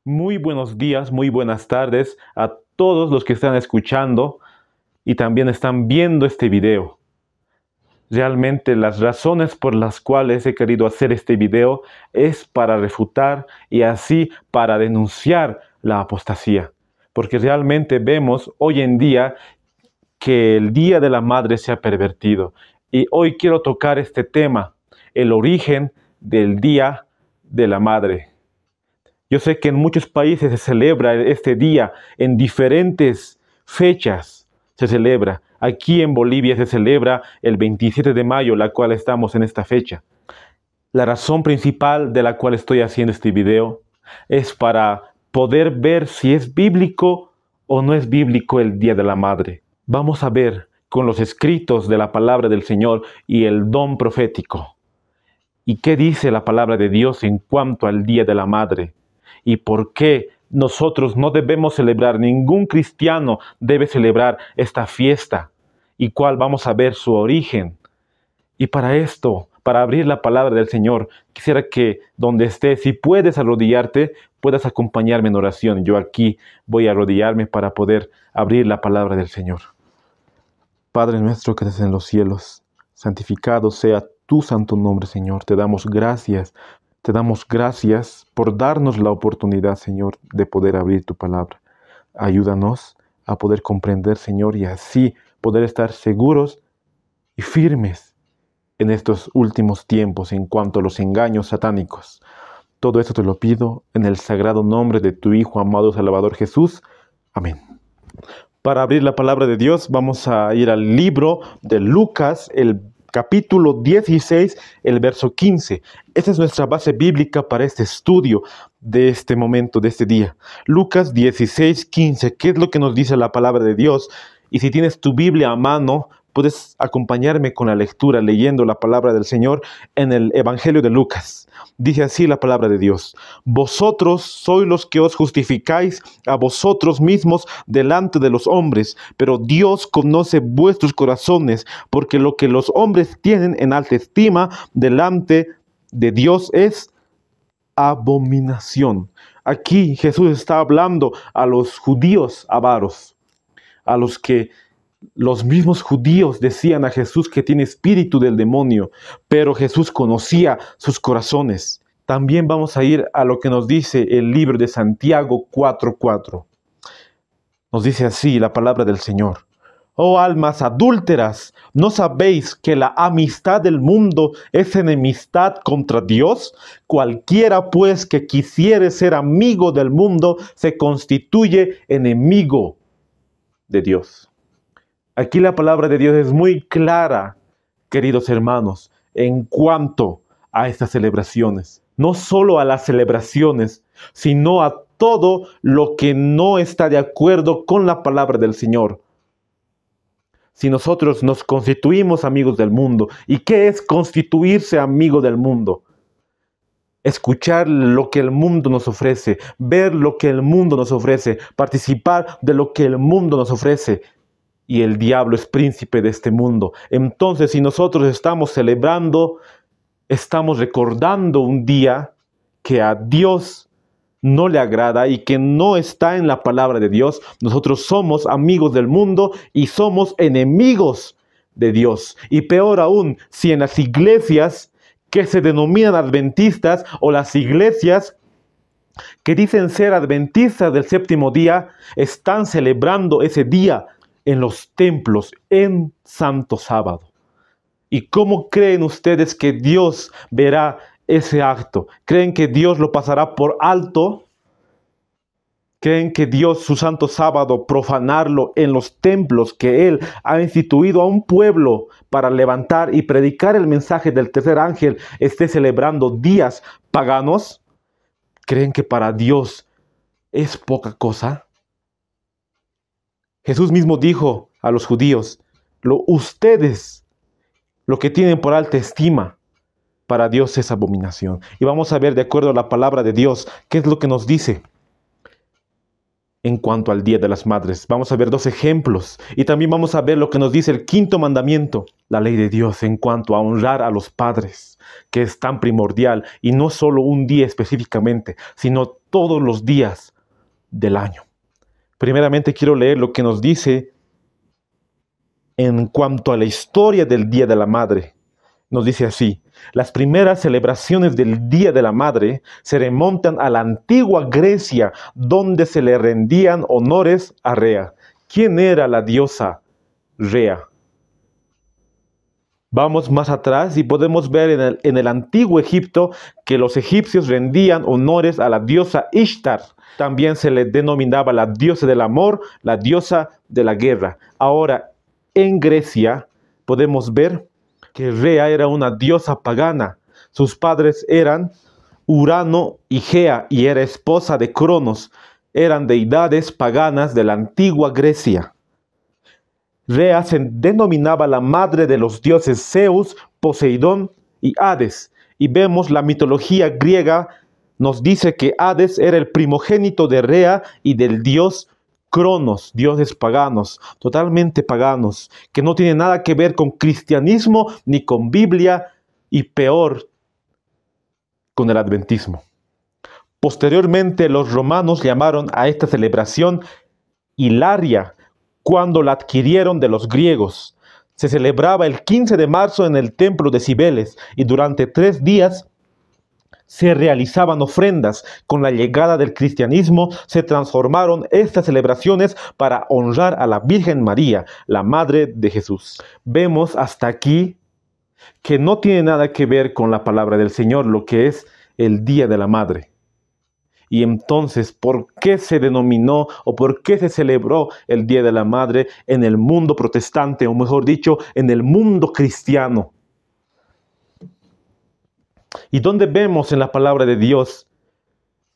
Muy buenos días, muy buenas tardes a todos los que están escuchando y también están viendo este video. Realmente las razones por las cuales he querido hacer este video es para refutar y así para denunciar la apostasía. Porque realmente vemos hoy en día que el Día de la Madre se ha pervertido. Y hoy quiero tocar este tema, el origen del Día de la Madre. Yo sé que en muchos países se celebra este día, en diferentes fechas se celebra. Aquí en Bolivia se celebra el 27 de mayo, la cual estamos en esta fecha. La razón principal de la cual estoy haciendo este video es para poder ver si es bíblico o no es bíblico el Día de la Madre. Vamos a ver con los escritos de la palabra del Señor y el don profético. ¿Y qué dice la palabra de Dios en cuanto al Día de la Madre? ¿Y por qué nosotros no debemos celebrar, ningún cristiano debe celebrar esta fiesta? ¿Y cuál vamos a ver su origen? Y para esto, para abrir la palabra del Señor, quisiera que donde estés, si puedes arrodillarte, puedas acompañarme en oración. Yo aquí voy a arrodillarme para poder abrir la palabra del Señor. Padre nuestro que estás en los cielos, santificado sea tu santo nombre, Señor. Te damos gracias. Te damos gracias por darnos la oportunidad, Señor, de poder abrir tu palabra. Ayúdanos a poder comprender, Señor, y así poder estar seguros y firmes en estos últimos tiempos en cuanto a los engaños satánicos. Todo esto te lo pido en el sagrado nombre de tu Hijo amado Salvador Jesús. Amén. Para abrir la palabra de Dios vamos a ir al libro de Lucas, el capítulo 16, el verso 15. Esa es nuestra base bíblica para este estudio de este momento, de este día. Lucas 16, 15. ¿Qué es lo que nos dice la palabra de Dios? Y si tienes tu Biblia a mano, puedes acompañarme con la lectura, leyendo la palabra del Señor en el Evangelio de Lucas. Dice así la palabra de Dios: vosotros sois los que os justificáis a vosotros mismos delante de los hombres, pero Dios conoce vuestros corazones, porque lo que los hombres tienen en alta estima delante de Dios es abominación. Aquí Jesús está hablando a los judíos avaros, a los que los mismos judíos decían a Jesús que tiene espíritu del demonio, pero Jesús conocía sus corazones. También vamos a ir a lo que nos dice el libro de Santiago 4:4. Nos dice así la palabra del Señor: oh almas adúlteras, ¿no sabéis que la amistad del mundo es enemistad contra Dios? Cualquiera pues que quisiere ser amigo del mundo se constituye enemigo de Dios. Aquí la palabra de Dios es muy clara, queridos hermanos, en cuanto a estas celebraciones. No solo a las celebraciones, sino a todo lo que no está de acuerdo con la palabra del Señor. Si nosotros nos constituimos amigos del mundo, ¿y qué es constituirse amigo del mundo? Escuchar lo que el mundo nos ofrece, ver lo que el mundo nos ofrece, participar de lo que el mundo nos ofrece. Y el diablo es príncipe de este mundo. Entonces, si nosotros estamos celebrando, estamos recordando un día que a Dios no le agrada y que no está en la palabra de Dios. Nosotros somos amigos del mundo y somos enemigos de Dios. Y peor aún, si en las iglesias que se denominan adventistas o las iglesias que dicen ser adventistas del séptimo día están celebrando ese día en los templos en Santo Sábado. ¿Y cómo creen ustedes que Dios verá ese acto? ¿Creen que Dios lo pasará por alto? ¿Creen que Dios, su Santo Sábado, profanarlo en los templos que Él ha instituido a un pueblo para levantar y predicar el mensaje del tercer ángel, esté celebrando días paganos? ¿Creen que para Dios es poca cosa? Jesús mismo dijo a los judíos: ustedes, lo que tienen por alta estima, para Dios es abominación. Y vamos a ver, de acuerdo a la palabra de Dios, qué es lo que nos dice en cuanto al Día de las Madres. Vamos a ver dos ejemplos y también vamos a ver lo que nos dice el quinto mandamiento, la ley de Dios en cuanto a honrar a los padres, que es tan primordial, y no solo un día específicamente, sino todos los días del año. Primeramente quiero leer lo que nos dice en cuanto a la historia del Día de la Madre. Nos dice así: las primeras celebraciones del Día de la Madre se remontan a la antigua Grecia, donde se le rendían honores a Rea. ¿Quién era la diosa Rea? Vamos más atrás y podemos ver en el antiguo Egipto que los egipcios rendían honores a la diosa Ishtar. También se le denominaba la diosa del amor, la diosa de la guerra. Ahora, en Grecia podemos ver que Rea era una diosa pagana. Sus padres eran Urano y Gea, y era esposa de Cronos. Eran deidades paganas de la antigua Grecia. Rea se denominaba la madre de los dioses Zeus, Poseidón y Hades. Y vemos la mitología griega nos dice que Hades era el primogénito de Rea y del dios Cronos, dioses paganos, totalmente paganos, que no tiene nada que ver con cristianismo ni con Biblia, y peor, con el adventismo. Posteriormente, los romanos llamaron a esta celebración Hilaria, cuando la adquirieron de los griegos. Se celebraba el 15 de marzo en el templo de Cibeles, y durante 3 días se realizaban ofrendas. Con la llegada del cristianismo se transformaron estas celebraciones para honrar a la Virgen María, la Madre de Jesús. Vemos hasta aquí que no tiene nada que ver con la palabra del Señor, lo que es el Día de la Madre. Y entonces, ¿por qué se denominó o por qué se celebró el Día de la Madre en el mundo protestante, o mejor dicho, en el mundo cristiano? ¿Y dónde vemos en la palabra de Dios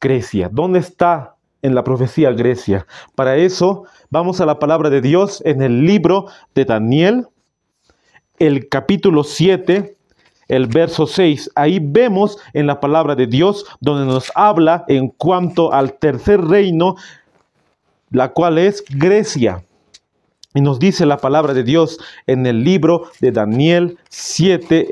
Grecia? ¿Dónde está en la profecía Grecia? Para eso vamos a la palabra de Dios en el libro de Daniel, el capítulo 7, el verso 6. Ahí vemos en la palabra de Dios donde nos habla en cuanto al tercer reino, la cual es Grecia. Y nos dice la palabra de Dios en el libro de Daniel 7,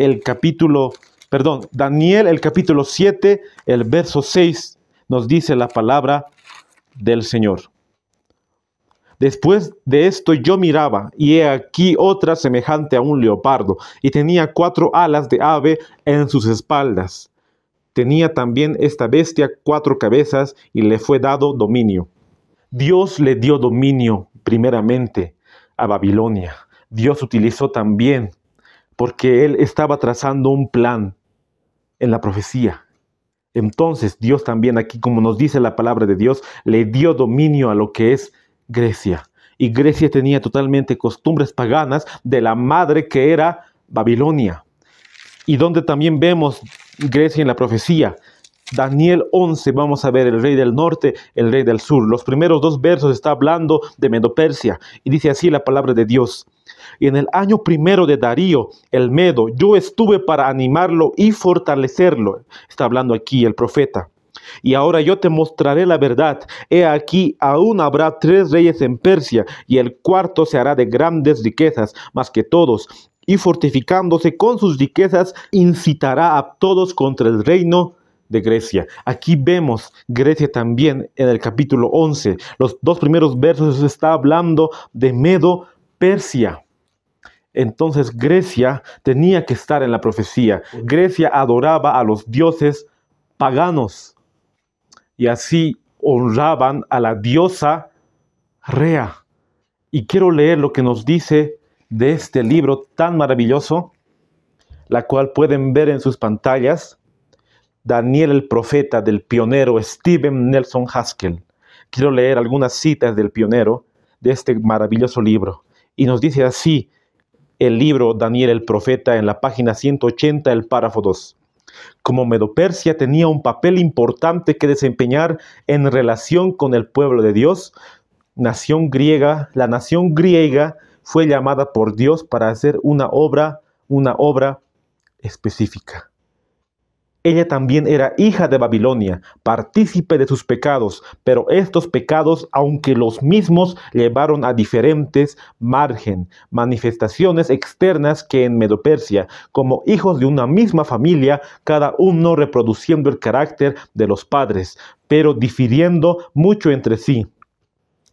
Daniel el capítulo 7, el verso 6, nos dice la palabra del Señor. Después de esto yo miraba, y he aquí otra semejante a un leopardo, y tenía 4 alas de ave en sus espaldas. Tenía también esta bestia 4 cabezas, y le fue dado dominio. Dios le dio dominio primeramente a Babilonia. Dios utilizó también, porque Él estaba trazando un plan en la profecía. Entonces Dios también aquí, como nos dice la palabra de Dios, le dio dominio a lo que es Grecia. Y Grecia tenía totalmente costumbres paganas de la madre que era Babilonia. Y donde también vemos Grecia en la profecía. Daniel 11, vamos a ver el rey del norte, el rey del sur. Los primeros 2 versos está hablando de Medo-Persia. Y dice así la palabra de Dios: y en el año 1 de Darío, el Medo, yo estuve para animarlo y fortalecerlo. Está hablando aquí el profeta. Y ahora yo te mostraré la verdad. He aquí, aún habrá 3 reyes en Persia, y el cuarto se hará de grandes riquezas, más que todos, y fortificándose con sus riquezas, incitará a todos contra el reino de Grecia. Aquí vemos Grecia también en el capítulo 11. Los 2 primeros versos está hablando de Medo-Persia. Entonces Grecia tenía que estar en la profecía. Grecia adoraba a los dioses paganos, y así honraban a la diosa Rea. Y quiero leer lo que nos dice de este libro tan maravilloso, la cual pueden ver en sus pantallas. Daniel el profeta, del pionero Stephen Nelson Haskell. Quiero leer algunas citas del pionero de este maravilloso libro. Y nos dice así el libro Daniel el profeta en la página 180, el párrafo 2. Como Medo-Persia tenía un papel importante que desempeñar en relación con el pueblo de Dios, la nación griega fue llamada por Dios para hacer una obra específica. Ella también era hija de Babilonia, partícipe de sus pecados, pero estos pecados, aunque los mismos, llevaron a diferentes manifestaciones externas que en Medo-Persia, como hijos de una misma familia, cada uno reproduciendo el carácter de los padres, pero difiriendo mucho entre sí.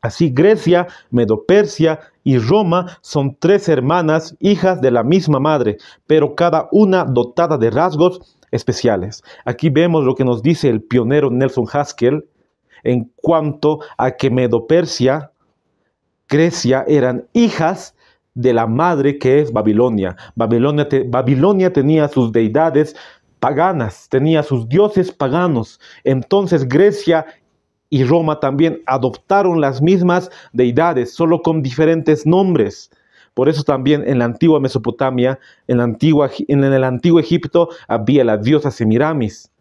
Así Grecia, Medo-Persia y Roma son tres hermanas, hijas de la misma madre, pero cada una dotada de rasgos especiales. Aquí vemos lo que nos dice el pionero Nelson Haskell en cuanto a que Medo-Persia, Grecia eran hijas de la madre que es Babilonia. Babilonia tenía sus deidades paganas, tenía sus dioses paganos. Entonces Grecia y Roma también adoptaron las mismas deidades, solo con diferentes nombres. Por eso también en la antigua Mesopotamia, en el antiguo Egipto, había la diosa Semiramis.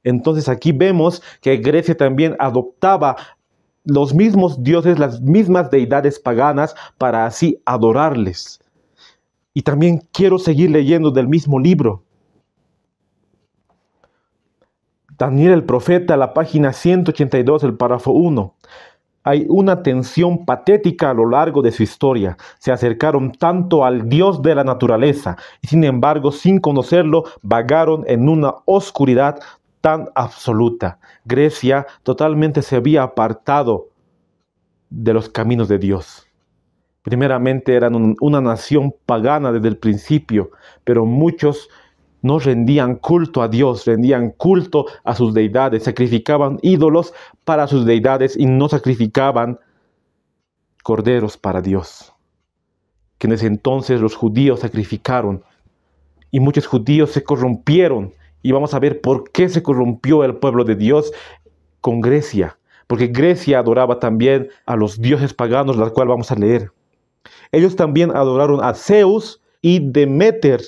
Entonces aquí vemos que Grecia también adoptaba los mismos dioses, las mismas deidades paganas, para así adorarles. Y también quiero seguir leyendo del mismo libro. Daniel el profeta, la página 182, el párrafo 1. Hay una tensión patética a lo largo de su historia. Se acercaron tanto al Dios de la naturaleza y sin embargo, sin conocerlo, vagaron en una oscuridad tan absoluta. Grecia totalmente se había apartado de los caminos de Dios. Primeramente eran una nación pagana desde el principio, pero muchos no rendían culto a Dios, rendían culto a sus deidades, sacrificaban ídolos para sus deidades y no sacrificaban corderos para Dios. Que en ese entonces los judíos sacrificaron y muchos judíos se corrompieron. Y vamos a ver por qué se corrompió el pueblo de Dios con Grecia. Porque Grecia adoraba también a los dioses paganos, la cual vamos a leer. Ellos también adoraron a Zeus y Deméter,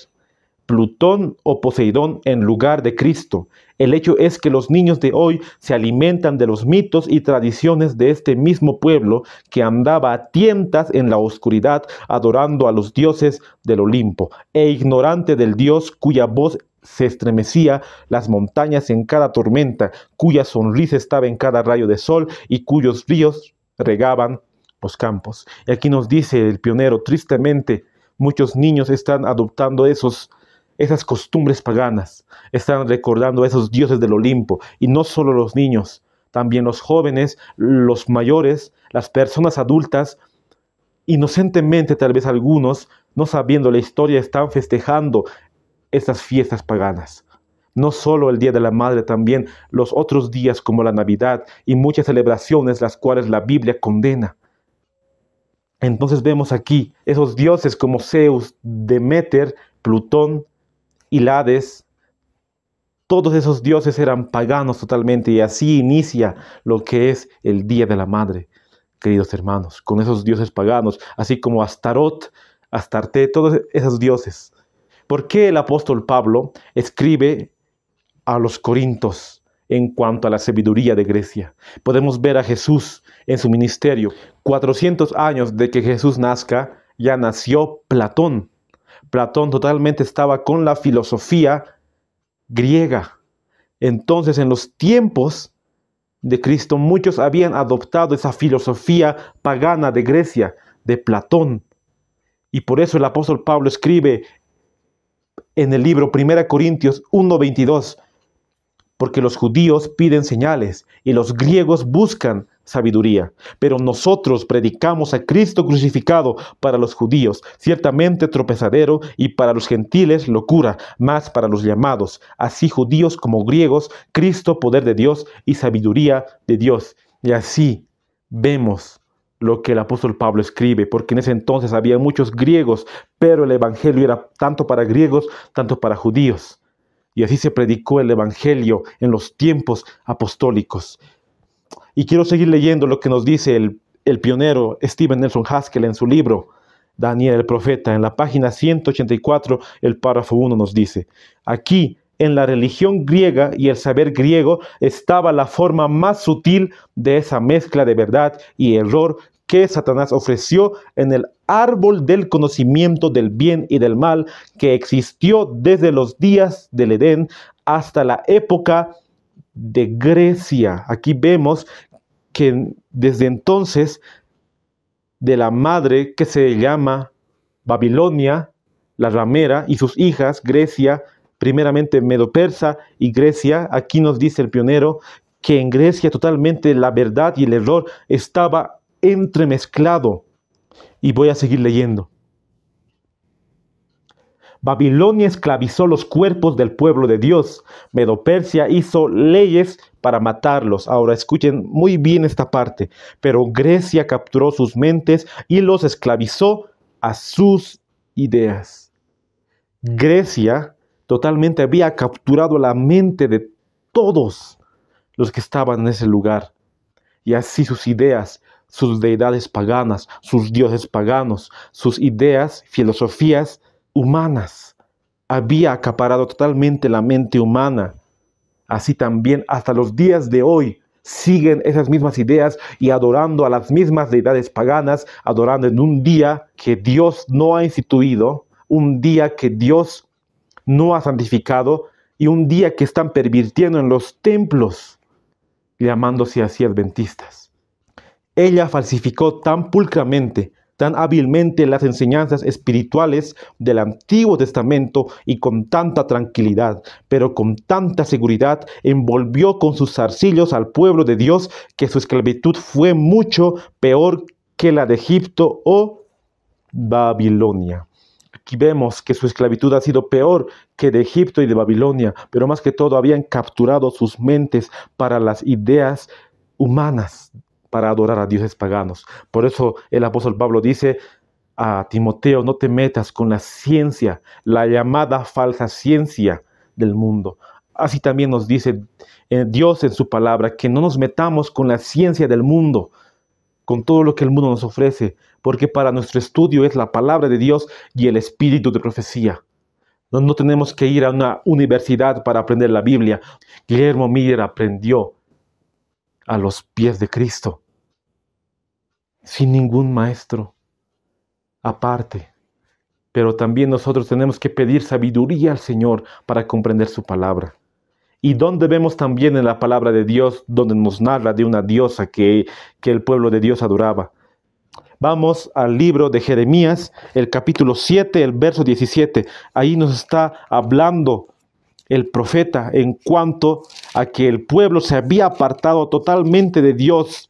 Plutón o Poseidón en lugar de Cristo. El hecho es que los niños de hoy se alimentan de los mitos y tradiciones de este mismo pueblo que andaba a tientas en la oscuridad adorando a los dioses del Olimpo e ignorante del Dios cuya voz se estremecía las montañas en cada tormenta, cuya sonrisa estaba en cada rayo de sol y cuyos ríos regaban los campos. Y aquí nos dice el pionero, tristemente, muchos niños están adoptando esas costumbres paganas, están recordando a esos dioses del Olimpo, y no solo los niños, también los jóvenes, los mayores, las personas adultas, inocentemente tal vez algunos, no sabiendo la historia, están festejando estas fiestas paganas. No solo el Día de la Madre, también los otros días como la Navidad y muchas celebraciones las cuales la Biblia condena. Entonces vemos aquí esos dioses como Zeus, Deméter, Plutón y Hades. Todos esos dioses eran paganos totalmente y así inicia lo que es el Día de la Madre, queridos hermanos, con esos dioses paganos, así como Astarot, Astarte, todos esos dioses. ¿Por qué el apóstol Pablo escribe a los Corintios en cuanto a la sabiduría de Grecia? Podemos ver a Jesús en su ministerio. 400 años de que Jesús nazca, ya nació Platón. Platón totalmente estaba con la filosofía griega. Entonces, en los tiempos de Cristo, muchos habían adoptado esa filosofía pagana de Grecia, de Platón. Y por eso el apóstol Pablo escribe en el libro 1 Corintios 1:22, porque los judíos piden señales y los griegos buscan sabiduría, pero nosotros predicamos a Cristo crucificado, para los judíos ciertamente tropezadero y para los gentiles locura, mas para los llamados, así judíos como griegos, Cristo poder de Dios y sabiduría de Dios. Y así vemos lo que el apóstol Pablo escribe, porque en ese entonces había muchos griegos, pero el evangelio era tanto para griegos, tanto para judíos. Y así se predicó el evangelio en los tiempos apostólicos. Y quiero seguir leyendo lo que nos dice el pionero Stephen Nelson Haskell en su libro Daniel el profeta. En la página 184, el párrafo 1 nos dice: aquí, en la religión griega y el saber griego, estaba la forma más sutil de esa mezcla de verdad y error que Satanás ofreció en el árbol del conocimiento del bien y del mal que existió desde los días del Edén hasta la época de Grecia. Aquí vemos que desde entonces de la madre que se llama Babilonia, la ramera, y sus hijas, Grecia, primeramente Medo-Persa y Grecia, aquí nos dice el pionero que en Grecia totalmente la verdad y el error estaba entremezclado. Y voy a seguir leyendo. Babilonia esclavizó los cuerpos del pueblo de Dios. Medo-Persia hizo leyes para matarlos. Ahora escuchen muy bien esta parte. Pero Grecia capturó sus mentes y los esclavizó a sus ideas. Grecia totalmente había capturado la mente de todos los que estaban en ese lugar. Y así sus ideas, sus deidades paganas, sus dioses paganos, sus ideas, filosofías humanas, había acaparado totalmente la mente humana. Así también hasta los días de hoy siguen esas mismas ideas y adorando a las mismas deidades paganas, adorando en un día que Dios no ha instituido, un día que Dios no ha santificado y un día que están pervirtiendo en los templos, llamándose así adventistas. Ella falsificó tan pulcramente, tan hábilmente las enseñanzas espirituales del Antiguo Testamento y con tanta tranquilidad, pero con tanta seguridad, envolvió con sus zarcillos al pueblo de Dios que su esclavitud fue mucho peor que la de Egipto o Babilonia. Aquí vemos que su esclavitud ha sido peor que de Egipto y de Babilonia, pero más que todo habían capturado sus mentes para las ideas humanas, para adorar a dioses paganos. Por eso el apóstol Pablo dice a Timoteo, no te metas con la ciencia, la llamada falsa ciencia del mundo. Así también nos dice Dios en su palabra, que no nos metamos con la ciencia del mundo, con todo lo que el mundo nos ofrece, porque para nuestro estudio es la palabra de Dios y el espíritu de profecía. No tenemos que ir a una universidad para aprender la Biblia. Guillermo Miller aprendió a los pies de Cristo, sin ningún maestro aparte. Pero también nosotros tenemos que pedir sabiduría al Señor para comprender su palabra. Y donde vemos también en la palabra de Dios, donde nos narra de una diosa que el pueblo de Dios adoraba. Vamos al libro de Jeremías, el capítulo 7, el verso 17. Ahí nos está hablando el profeta en cuanto a que el pueblo se había apartado totalmente de Dios.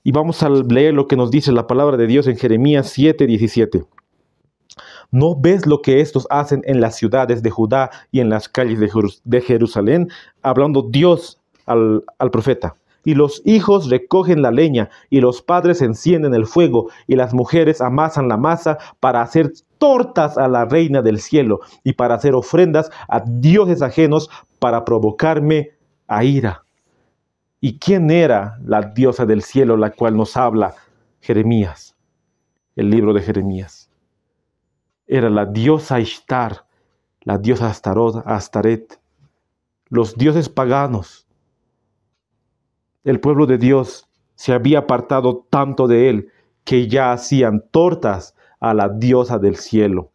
Y vamos a leer lo que nos dice la palabra de Dios en Jeremías 7, 17. ¿No ves lo que estos hacen en las ciudades de Judá y en las calles de Jerusalén? Hablando Dios al profeta. Y los hijos recogen la leña, y los padres encienden el fuego, y las mujeres amasan la masa para hacer tortas a la reina del cielo, y para hacer ofrendas a dioses ajenos, para provocarme a ira. ¿Y quién era la diosa del cielo, la cual nos habla Jeremías? El libro de Jeremías. Era la diosa Ishtar, la diosa Astaret, los dioses paganos. El pueblo de Dios se había apartado tanto de él que ya hacían tortas a la diosa del cielo.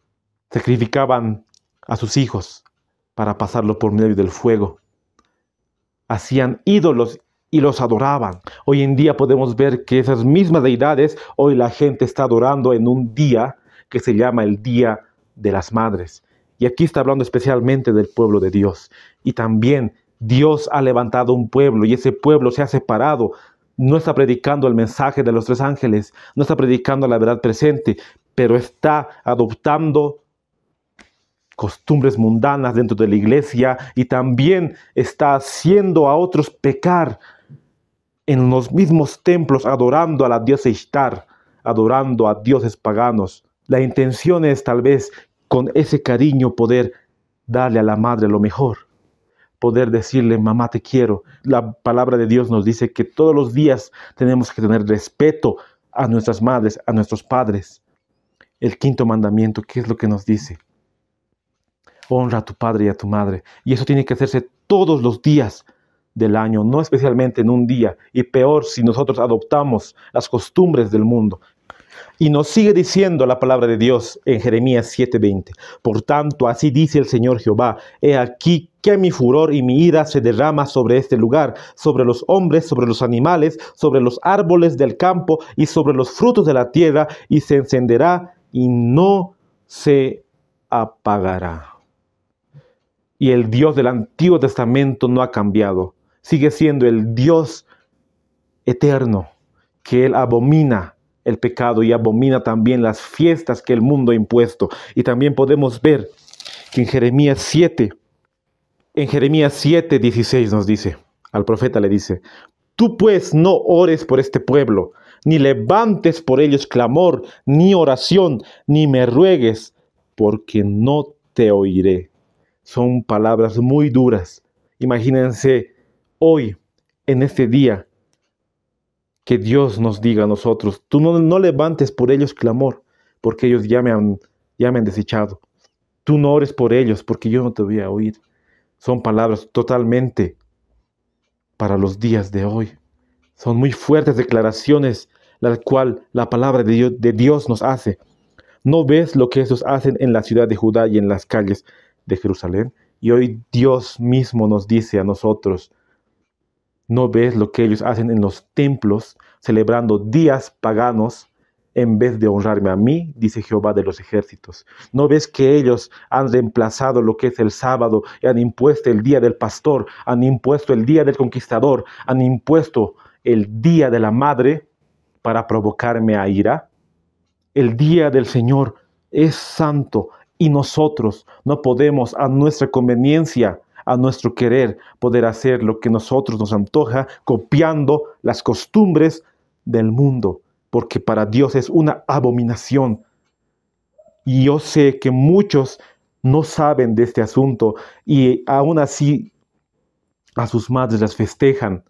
Sacrificaban a sus hijos para pasarlo por medio del fuego. Hacían ídolos y los adoraban. Hoy en día podemos ver que esas mismas deidades, hoy la gente está adorando en un día que se llama el Día de las Madres. Y aquí está hablando especialmente del pueblo de Dios. Y también Dios ha levantado un pueblo y ese pueblo se ha separado. No está predicando el mensaje de los tres ángeles, no está predicando la verdad presente, pero está adoptando costumbres mundanas dentro de la iglesia y también está haciendo a otros pecar en los mismos templos, adorando a la diosa Ishtar, adorando a dioses paganos. La intención es tal vez con ese cariño poder darle a la madre lo mejor, poder decirle, mamá, te quiero. La palabra de Dios nos dice que todos los días tenemos que tener respeto a nuestras madres, a nuestros padres. El quinto mandamiento, ¿qué es lo que nos dice? Honra a tu padre y a tu madre. Y eso tiene que hacerse todos los días del año, no especialmente en un día, y peor si nosotros adoptamos las costumbres del mundo. Y nos sigue diciendo la palabra de Dios en Jeremías 7:20. Por tanto, así dice el Señor Jehová: he aquí que mi furor y mi ira se derrama sobre este lugar, sobre los hombres, sobre los animales, sobre los árboles del campo y sobre los frutos de la tierra, y se encenderá y no se apagará. Y el Dios del Antiguo Testamento no ha cambiado. Sigue siendo el Dios eterno, que Él abomina el pecado y abomina también las fiestas que el mundo ha impuesto. Y también podemos ver que en Jeremías 7:16 nos dice, al profeta le dice: tú pues no ores por este pueblo, ni levantes por ellos clamor, ni oración, ni me ruegues, porque no te oiré. Son palabras muy duras. Imagínense hoy, en este día, que Dios nos diga a nosotros: tú no levantes por ellos clamor, porque ellos ya me han desechado. Tú no ores por ellos, porque yo no te voy a oír. Son palabras totalmente para los días de hoy. Son muy fuertes declaraciones, las cuales la palabra de Dios nos hace. ¿No ves lo que ellos hacen en la ciudad de Judá y en las calles de Jerusalén? Y hoy Dios mismo nos dice a nosotros: ¿no ves lo que ellos hacen en los templos, celebrando días paganos en vez de honrarme a mí? Dice Jehová de los ejércitos. ¿No ves que ellos han reemplazado lo que es el sábado y han impuesto el día del pastor, han impuesto el día del conquistador, han impuesto el día de la madre para provocarme a ira? El día del Señor es santo y nosotros no podemos a nuestra conveniencia, a nuestro querer, poder hacer lo que nosotros nos antoja, copiando las costumbres del mundo, porque para Dios es una abominación. Y yo sé que muchos no saben de este asunto y aún así a sus madres las festejan,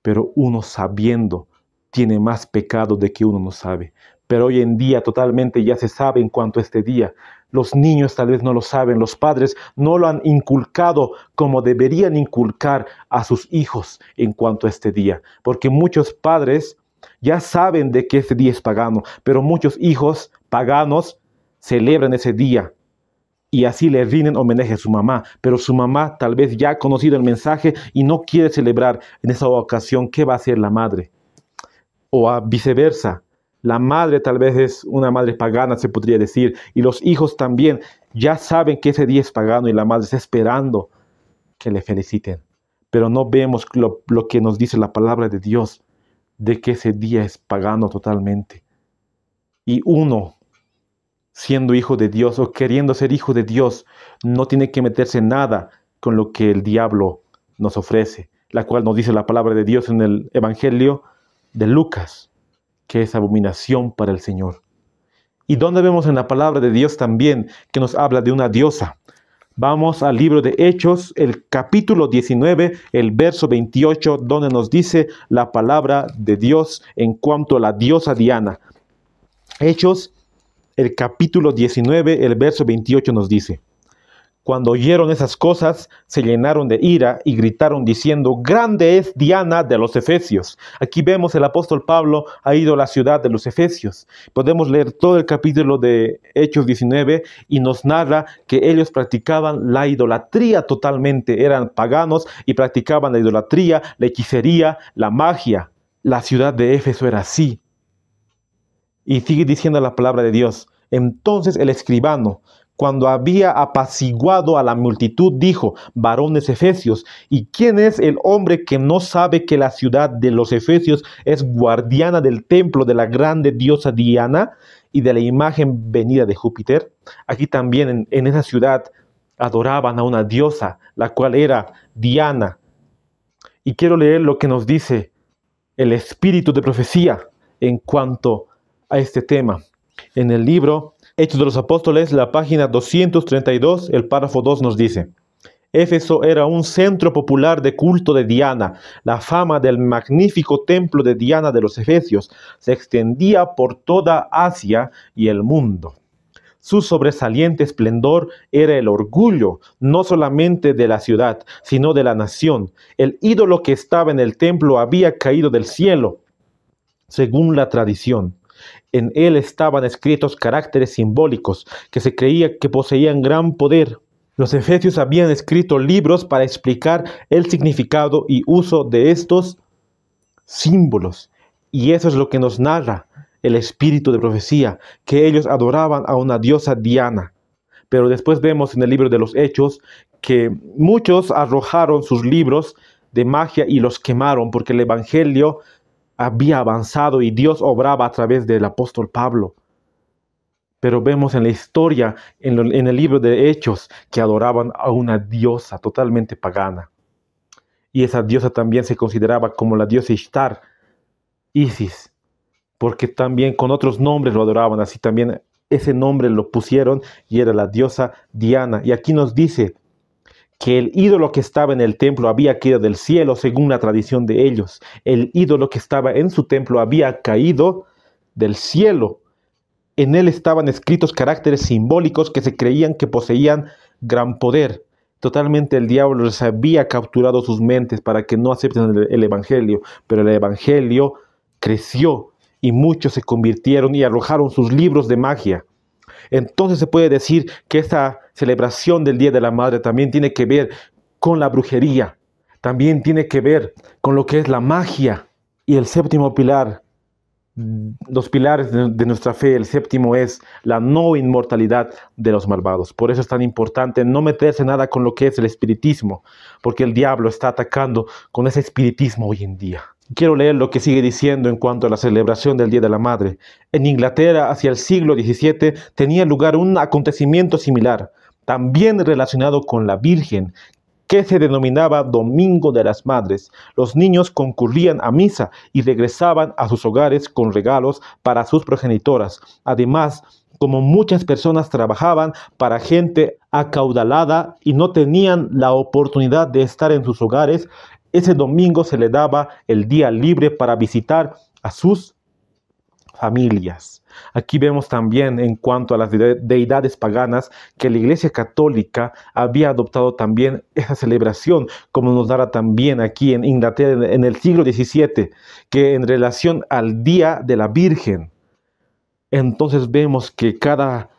pero uno sabiendo tiene más pecado de que uno no sabe. Pero hoy en día totalmente ya se sabe en cuanto a este día. Los niños tal vez no lo saben, los padres no lo han inculcado como deberían inculcar a sus hijos en cuanto a este día. Porque muchos padres ya saben de que este día es pagano, pero muchos hijos paganos celebran ese día y así le rinden homenaje a su mamá. Pero su mamá tal vez ya ha conocido el mensaje y no quiere celebrar en esa ocasión. ¿Qué va a hacer la madre? O viceversa. La madre tal vez es una madre pagana, se podría decir, y los hijos también ya saben que ese día es pagano y la madre está esperando que le feliciten. Pero no vemos lo que nos dice la palabra de Dios, de que ese día es pagano totalmente. Y uno, siendo hijo de Dios o queriendo ser hijo de Dios, no tiene que meterse en nada con lo que el diablo nos ofrece, la cual nos dice la palabra de Dios en el Evangelio de Lucas, que es abominación para el Señor. ¿Y dónde vemos en la palabra de Dios también que nos habla de una diosa? Vamos al libro de Hechos, el capítulo 19, el verso 28, donde nos dice la palabra de Dios en cuanto a la diosa Diana. Hechos, el capítulo 19, el verso 28 nos dice: cuando oyeron esas cosas, se llenaron de ira y gritaron diciendo: grande es Diana de los Efesios. Aquí vemos el apóstol Pablo ha ido a la ciudad de los Efesios. Podemos leer todo el capítulo de Hechos 19 y nos narra que ellos practicaban la idolatría totalmente. Eran paganos y practicaban la idolatría, la hechicería, la magia. La ciudad de Éfeso era así. Y sigue diciendo la palabra de Dios: entonces el escribano, cuando había apaciguado a la multitud, dijo: varones efesios, ¿y quién es el hombre que no sabe que la ciudad de los Efesios es guardiana del templo de la grande diosa Diana y de la imagen venida de Júpiter? Aquí también en esa ciudad adoraban a una diosa, la cual era Diana. Y quiero leer lo que nos dice el espíritu de profecía en cuanto a este tema. En el libro Hechos de los Apóstoles, la página 232, el párrafo 2 nos dice: Éfeso era un centro popular de culto de Diana. La fama del magnífico templo de Diana de los Efesios se extendía por toda Asia y el mundo. Su sobresaliente esplendor era el orgullo, no solamente de la ciudad, sino de la nación. El ídolo que estaba en el templo había caído del cielo, según la tradición. En él estaban escritos caracteres simbólicos que se creía que poseían gran poder. Los efesios habían escrito libros para explicar el significado y uso de estos símbolos. Y eso es lo que nos narra el espíritu de profecía, que ellos adoraban a una diosa Diana. Pero después vemos en el libro de los Hechos que muchos arrojaron sus libros de magia y los quemaron porque el evangelio había avanzado y Dios obraba a través del apóstol Pablo. Pero vemos en la historia, en el libro de Hechos, que adoraban a una diosa totalmente pagana. Y esa diosa también se consideraba como la diosa Ishtar, Isis, porque también con otros nombres lo adoraban. Así también ese nombre lo pusieron y era la diosa Diana. Y aquí nos dice que el ídolo que estaba en el templo había caído del cielo según la tradición de ellos. El ídolo que estaba en su templo había caído del cielo. En él estaban escritos caracteres simbólicos que se creían que poseían gran poder. Totalmente el diablo les había capturado sus mentes para que no acepten el evangelio, pero el evangelio creció y muchos se convirtieron y arrojaron sus libros de magia. Entonces se puede decir que esta celebración del Día de la Madre también tiene que ver con la brujería, también tiene que ver con lo que es la magia. Y el séptimo pilar, los pilares de nuestra fe, el séptimo es la no inmortalidad de los malvados. Por eso es tan importante no meterse nada con lo que es el espiritismo, porque el diablo está atacando con ese espiritismo hoy en día. Quiero leer lo que sigue diciendo en cuanto a la celebración del Día de la Madre. En Inglaterra, hacia el siglo XVII, tenía lugar un acontecimiento similar, también relacionado con la Virgen, que se denominaba Domingo de las Madres. Los niños concurrían a misa y regresaban a sus hogares con regalos para sus progenitoras. Además, como muchas personas trabajaban para gente acaudalada y no tenían la oportunidad de estar en sus hogares, ese domingo se le daba el día libre para visitar a sus familias. Aquí vemos también en cuanto a las deidades paganas que la Iglesia Católica había adoptado también esa celebración, como nos dará también aquí en Inglaterra en el siglo XVII, que en relación al Día de la Virgen. Entonces vemos que cada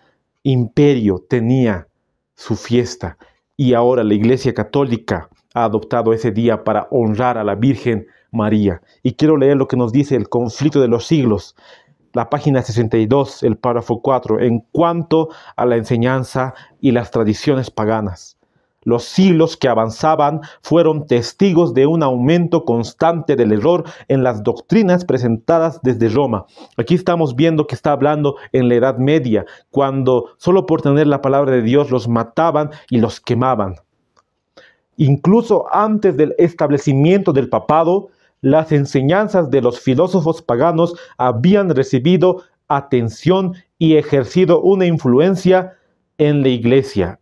imperio tenía su fiesta y ahora la Iglesia Católica ha adoptado ese día para honrar a la Virgen María. Y quiero leer lo que nos dice el Conflicto de los Siglos, la página 62, el párrafo 4, en cuanto a la enseñanza y las tradiciones paganas. Los siglos que avanzaban fueron testigos de un aumento constante del error en las doctrinas presentadas desde Roma. Aquí estamos viendo que está hablando en la Edad Media, cuando solo por tener la palabra de Dios los mataban y los quemaban. Incluso antes del establecimiento del papado, las enseñanzas de los filósofos paganos habían recibido atención y ejercido una influencia en la iglesia.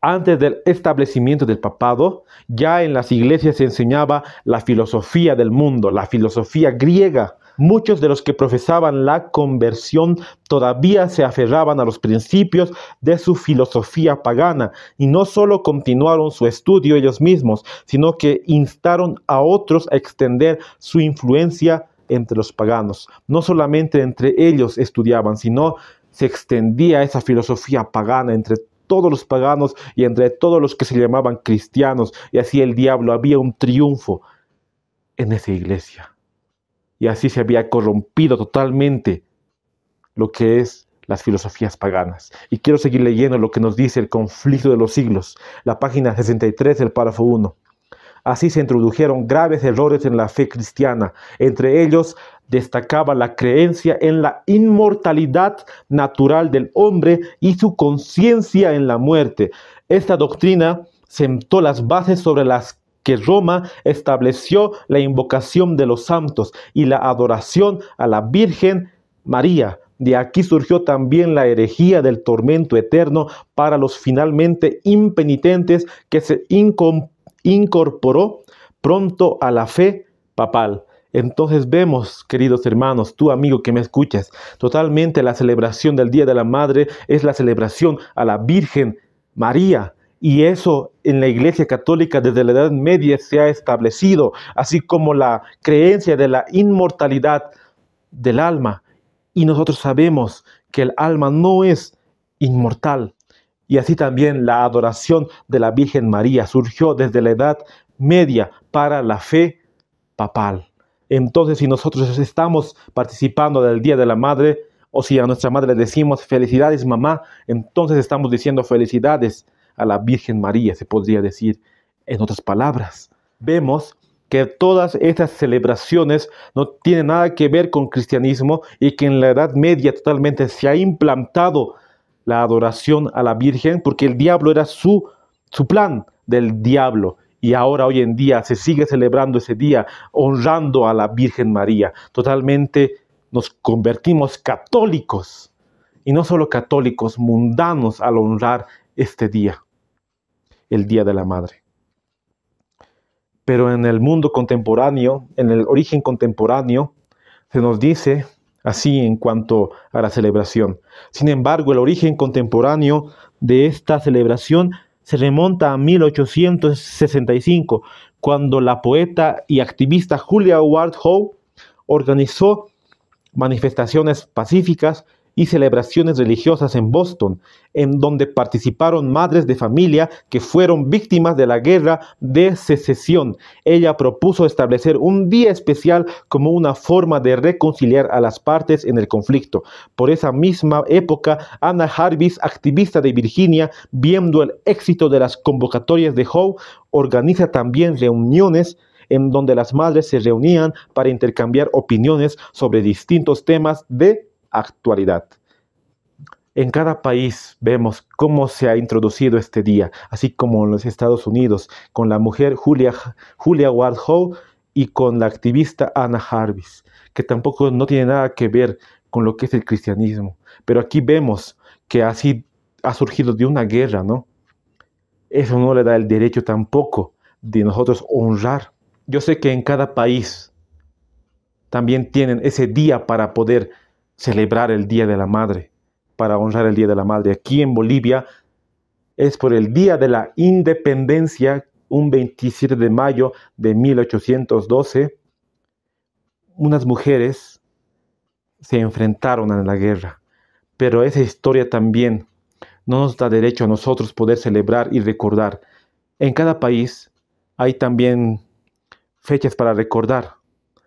Antes del establecimiento del papado, ya en las iglesias se enseñaba la filosofía del mundo, la filosofía griega. Muchos de los que profesaban la conversión todavía se aferraban a los principios de su filosofía pagana y no solo continuaron su estudio ellos mismos, sino que instaron a otros a extender su influencia entre los paganos. No solamente entre ellos estudiaban, sino se extendía esa filosofía pagana entre todos los paganos y entre todos los que se llamaban cristianos, y así el diablo había un triunfo en esa iglesia. Y así se había corrompido totalmente lo que es las filosofías paganas. Y quiero seguir leyendo lo que nos dice el Conflicto de los Siglos, la página 63, el párrafo 1. Así se introdujeron graves errores en la fe cristiana. Entre ellos destacaba la creencia en la inmortalidad natural del hombre y su conciencia en la muerte. Esta doctrina sentó las bases sobre las que Roma estableció la invocación de los santos y la adoración a la Virgen María. De aquí surgió también la herejía del tormento eterno para los finalmente impenitentes, que se incorporó pronto a la fe papal. Entonces vemos, queridos hermanos, tú amigo que me escuchas, totalmente la celebración del Día de la Madre es la celebración a la Virgen María. Y eso en la Iglesia Católica desde la Edad Media se ha establecido, así como la creencia de la inmortalidad del alma. Y nosotros sabemos que el alma no es inmortal. Y así también la adoración de la Virgen María surgió desde la Edad Media para la fe papal. Entonces, si nosotros estamos participando del Día de la Madre, o si a nuestra madre le decimos felicidades mamá, entonces estamos diciendo felicidades a la Virgen María, se podría decir en otras palabras. Vemos que todas estas celebraciones no tienen nada que ver con cristianismo y que en la Edad Media totalmente se ha implantado la adoración a la Virgen porque el diablo era su plan del diablo. Y ahora hoy en día se sigue celebrando ese día, honrando a la Virgen María. Totalmente nos convertimos católicos. Y no solo católicos, mundanos al honrar este día, el Día de la Madre. Pero en el mundo contemporáneo, en el origen contemporáneo, se nos dice así en cuanto a la celebración. Sin embargo, el origen contemporáneo de esta celebración se remonta a 1865, cuando la poeta y activista Julia Ward Howe organizó manifestaciones pacíficas y celebraciones religiosas en Boston, en donde participaron madres de familia que fueron víctimas de la guerra de secesión. Ella propuso establecer un día especial como una forma de reconciliar a las partes en el conflicto. Por esa misma época, Anna Jarvis, activista de Virginia, viendo el éxito de las convocatorias de Howe, organiza también reuniones en donde las madres se reunían para intercambiar opiniones sobre distintos temas de actualidad. En cada país vemos cómo se ha introducido este día, así como en los Estados Unidos, con la mujer Julia Ward Howe y con la activista Anna Jarvis, que tampoco no tiene nada que ver con lo que es el cristianismo. Pero aquí vemos que así ha surgido de una guerra, ¿no? Eso no le da el derecho tampoco de nosotros honrar. Yo sé que en cada país también tienen ese día para poder celebrar el Día de la Madre, para honrar el Día de la Madre. Aquí en Bolivia es por el Día de la Independencia, un 27 de mayo de 1812, unas mujeres se enfrentaron a la guerra. Pero esa historia también no nos da derecho a nosotros poder celebrar y recordar. En cada país hay también fechas para recordar,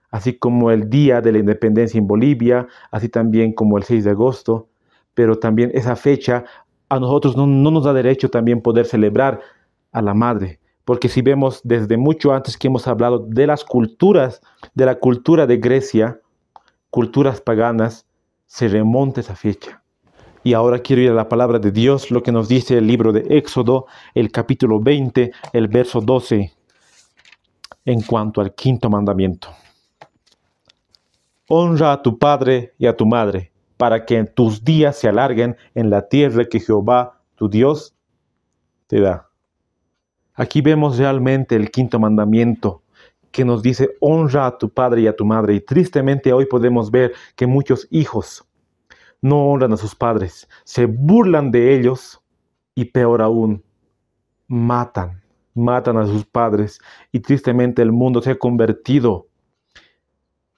así como el Día de la Independencia en Bolivia, así también como el 6 de agosto, pero también esa fecha a nosotros no nos da derecho también poder celebrar a la Madre, porque si vemos desde mucho antes que hemos hablado de las culturas, de la cultura de Grecia, culturas paganas, se remonta esa fecha. Y ahora quiero ir a la palabra de Dios, lo que nos dice el libro de Éxodo, el capítulo 20, el verso 12, en cuanto al quinto mandamiento. Honra a tu padre y a tu madre, para que tus días se alarguen en la tierra que Jehová, tu Dios, te da. Aquí vemos realmente el quinto mandamiento que nos dice honra a tu padre y a tu madre. Y tristemente hoy podemos ver que muchos hijos no honran a sus padres, se burlan de ellos y peor aún, matan a sus padres. Y tristemente el mundo se ha convertido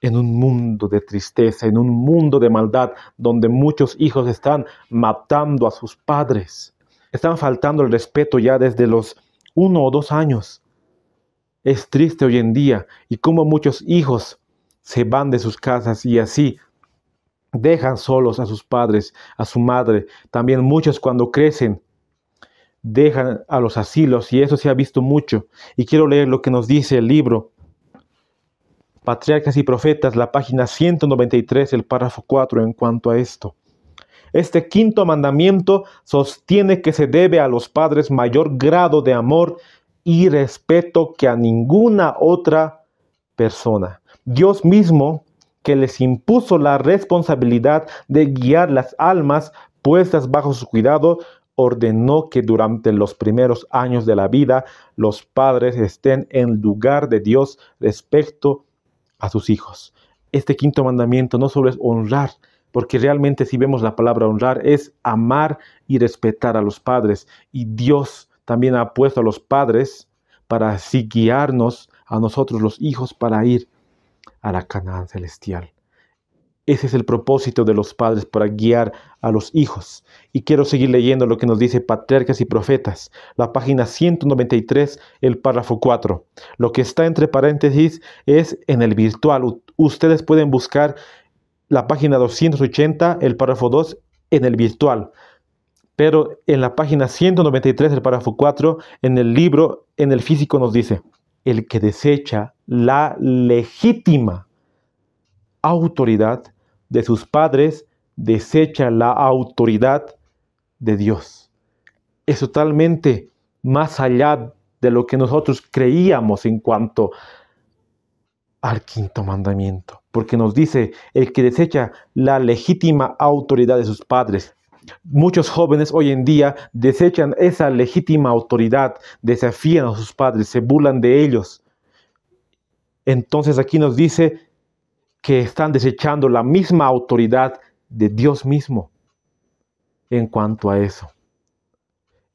en un mundo de tristeza, en un mundo de maldad, donde muchos hijos están matando a sus padres. Están faltando el respeto ya desde los 1 o 2 años. Es triste hoy en día y cómo muchos hijos se van de sus casas y así dejan solos a sus padres, a su madre. También muchos cuando crecen dejan a los asilos y eso se ha visto mucho. Y quiero leer lo que nos dice el libro Patriarcas y Profetas, la página 193, el párrafo 4 en cuanto a esto. Este quinto mandamiento sostiene que se debe a los padres mayor grado de amor y respeto que a ninguna otra persona. Dios mismo, que les impuso la responsabilidad de guiar las almas puestas bajo su cuidado, ordenó que durante los primeros años de la vida los padres estén en lugar de Dios respecto a sus hijos. Este quinto mandamiento no solo es honrar, porque realmente si vemos la palabra honrar es amar y respetar a los padres. Y Dios también ha puesto a los padres para así guiarnos a nosotros los hijos para ir a la Canaán celestial. Ese es el propósito de los padres, para guiar a los hijos. Y quiero seguir leyendo lo que nos dice Patriarcas y Profetas, la página 193, el párrafo 4. Lo que está entre paréntesis es en el virtual. Ustedes pueden buscar la página 280, el párrafo 2, en el virtual. Pero en la página 193, el párrafo 4, en el libro, en el físico nos dice: el que desecha la legítima autoridad de sus padres, desecha la autoridad de Dios. Es totalmente más allá de lo que nosotros creíamos en cuanto al quinto mandamiento, porque nos dice: el que desecha la legítima autoridad de sus padres. Muchos jóvenes hoy en día desechan esa legítima autoridad, desafían a sus padres, se burlan de ellos. Entonces aquí nos dice que están desechando la misma autoridad de Dios mismo en cuanto a eso.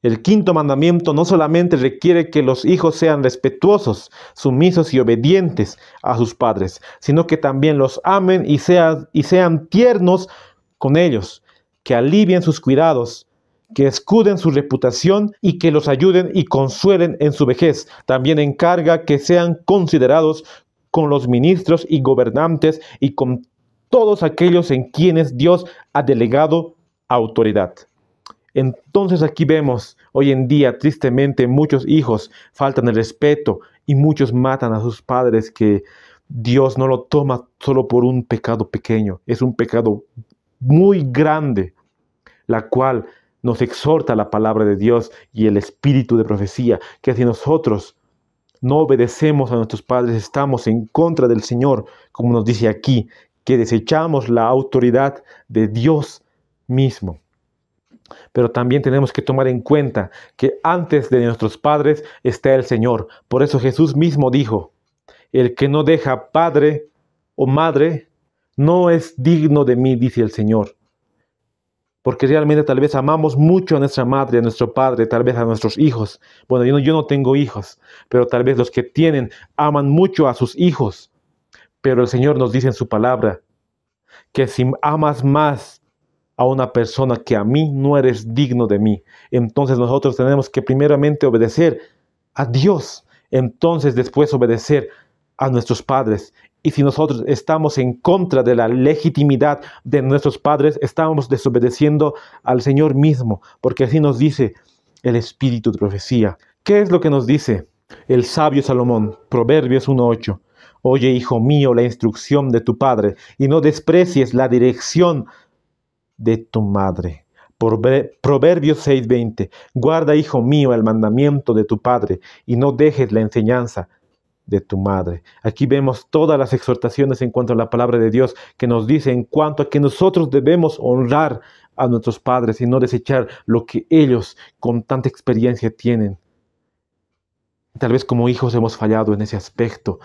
El quinto mandamiento no solamente requiere que los hijos sean respetuosos, sumisos y obedientes a sus padres, sino que también los amen y sean tiernos con ellos, que alivien sus cuidados, que escuden su reputación y que los ayuden y consuelen en su vejez. También encarga que sean considerados con los ministros y gobernantes y con todos aquellos en quienes Dios ha delegado autoridad. Entonces aquí vemos, hoy en día, tristemente, muchos hijos faltan el respeto y muchos matan a sus padres, que Dios no lo toma solo por un pecado pequeño, es un pecado muy grande, la cual nos exhorta la palabra de Dios y el espíritu de profecía, que si nosotros no obedecemos a nuestros padres, estamos en contra del Señor, como nos dice aquí, que desechamos la autoridad de Dios mismo. Pero también tenemos que tomar en cuenta que antes de nuestros padres está el Señor. Por eso Jesús mismo dijo: el que no deja padre o madre no es digno de mí, dice el Señor. Porque realmente tal vez amamos mucho a nuestra madre, a nuestro padre, tal vez a nuestros hijos. Bueno, yo no tengo hijos, pero tal vez los que tienen aman mucho a sus hijos. Pero el Señor nos dice en su palabra que si amas más a una persona que a mí, no eres digno de mí. Entonces nosotros tenemos que primeramente obedecer a Dios, entonces después obedecer a nuestros padres. Y si nosotros estamos en contra de la legitimidad de nuestros padres, estamos desobedeciendo al Señor mismo, porque así nos dice el espíritu de profecía. ¿Qué es lo que nos dice el sabio Salomón? Proverbios 1:8. Oye, hijo mío, la instrucción de tu padre, y no desprecies la dirección de tu madre. Proverbios 6:20. Guarda, hijo mío, el mandamiento de tu padre, y no dejes la enseñanza de tu madre. Aquí vemos todas las exhortaciones en cuanto a la palabra de Dios, que nos dice en cuanto a que nosotros debemos honrar a nuestros padres y no desechar lo que ellos con tanta experiencia tienen. Tal vez como hijos hemos fallado en ese aspecto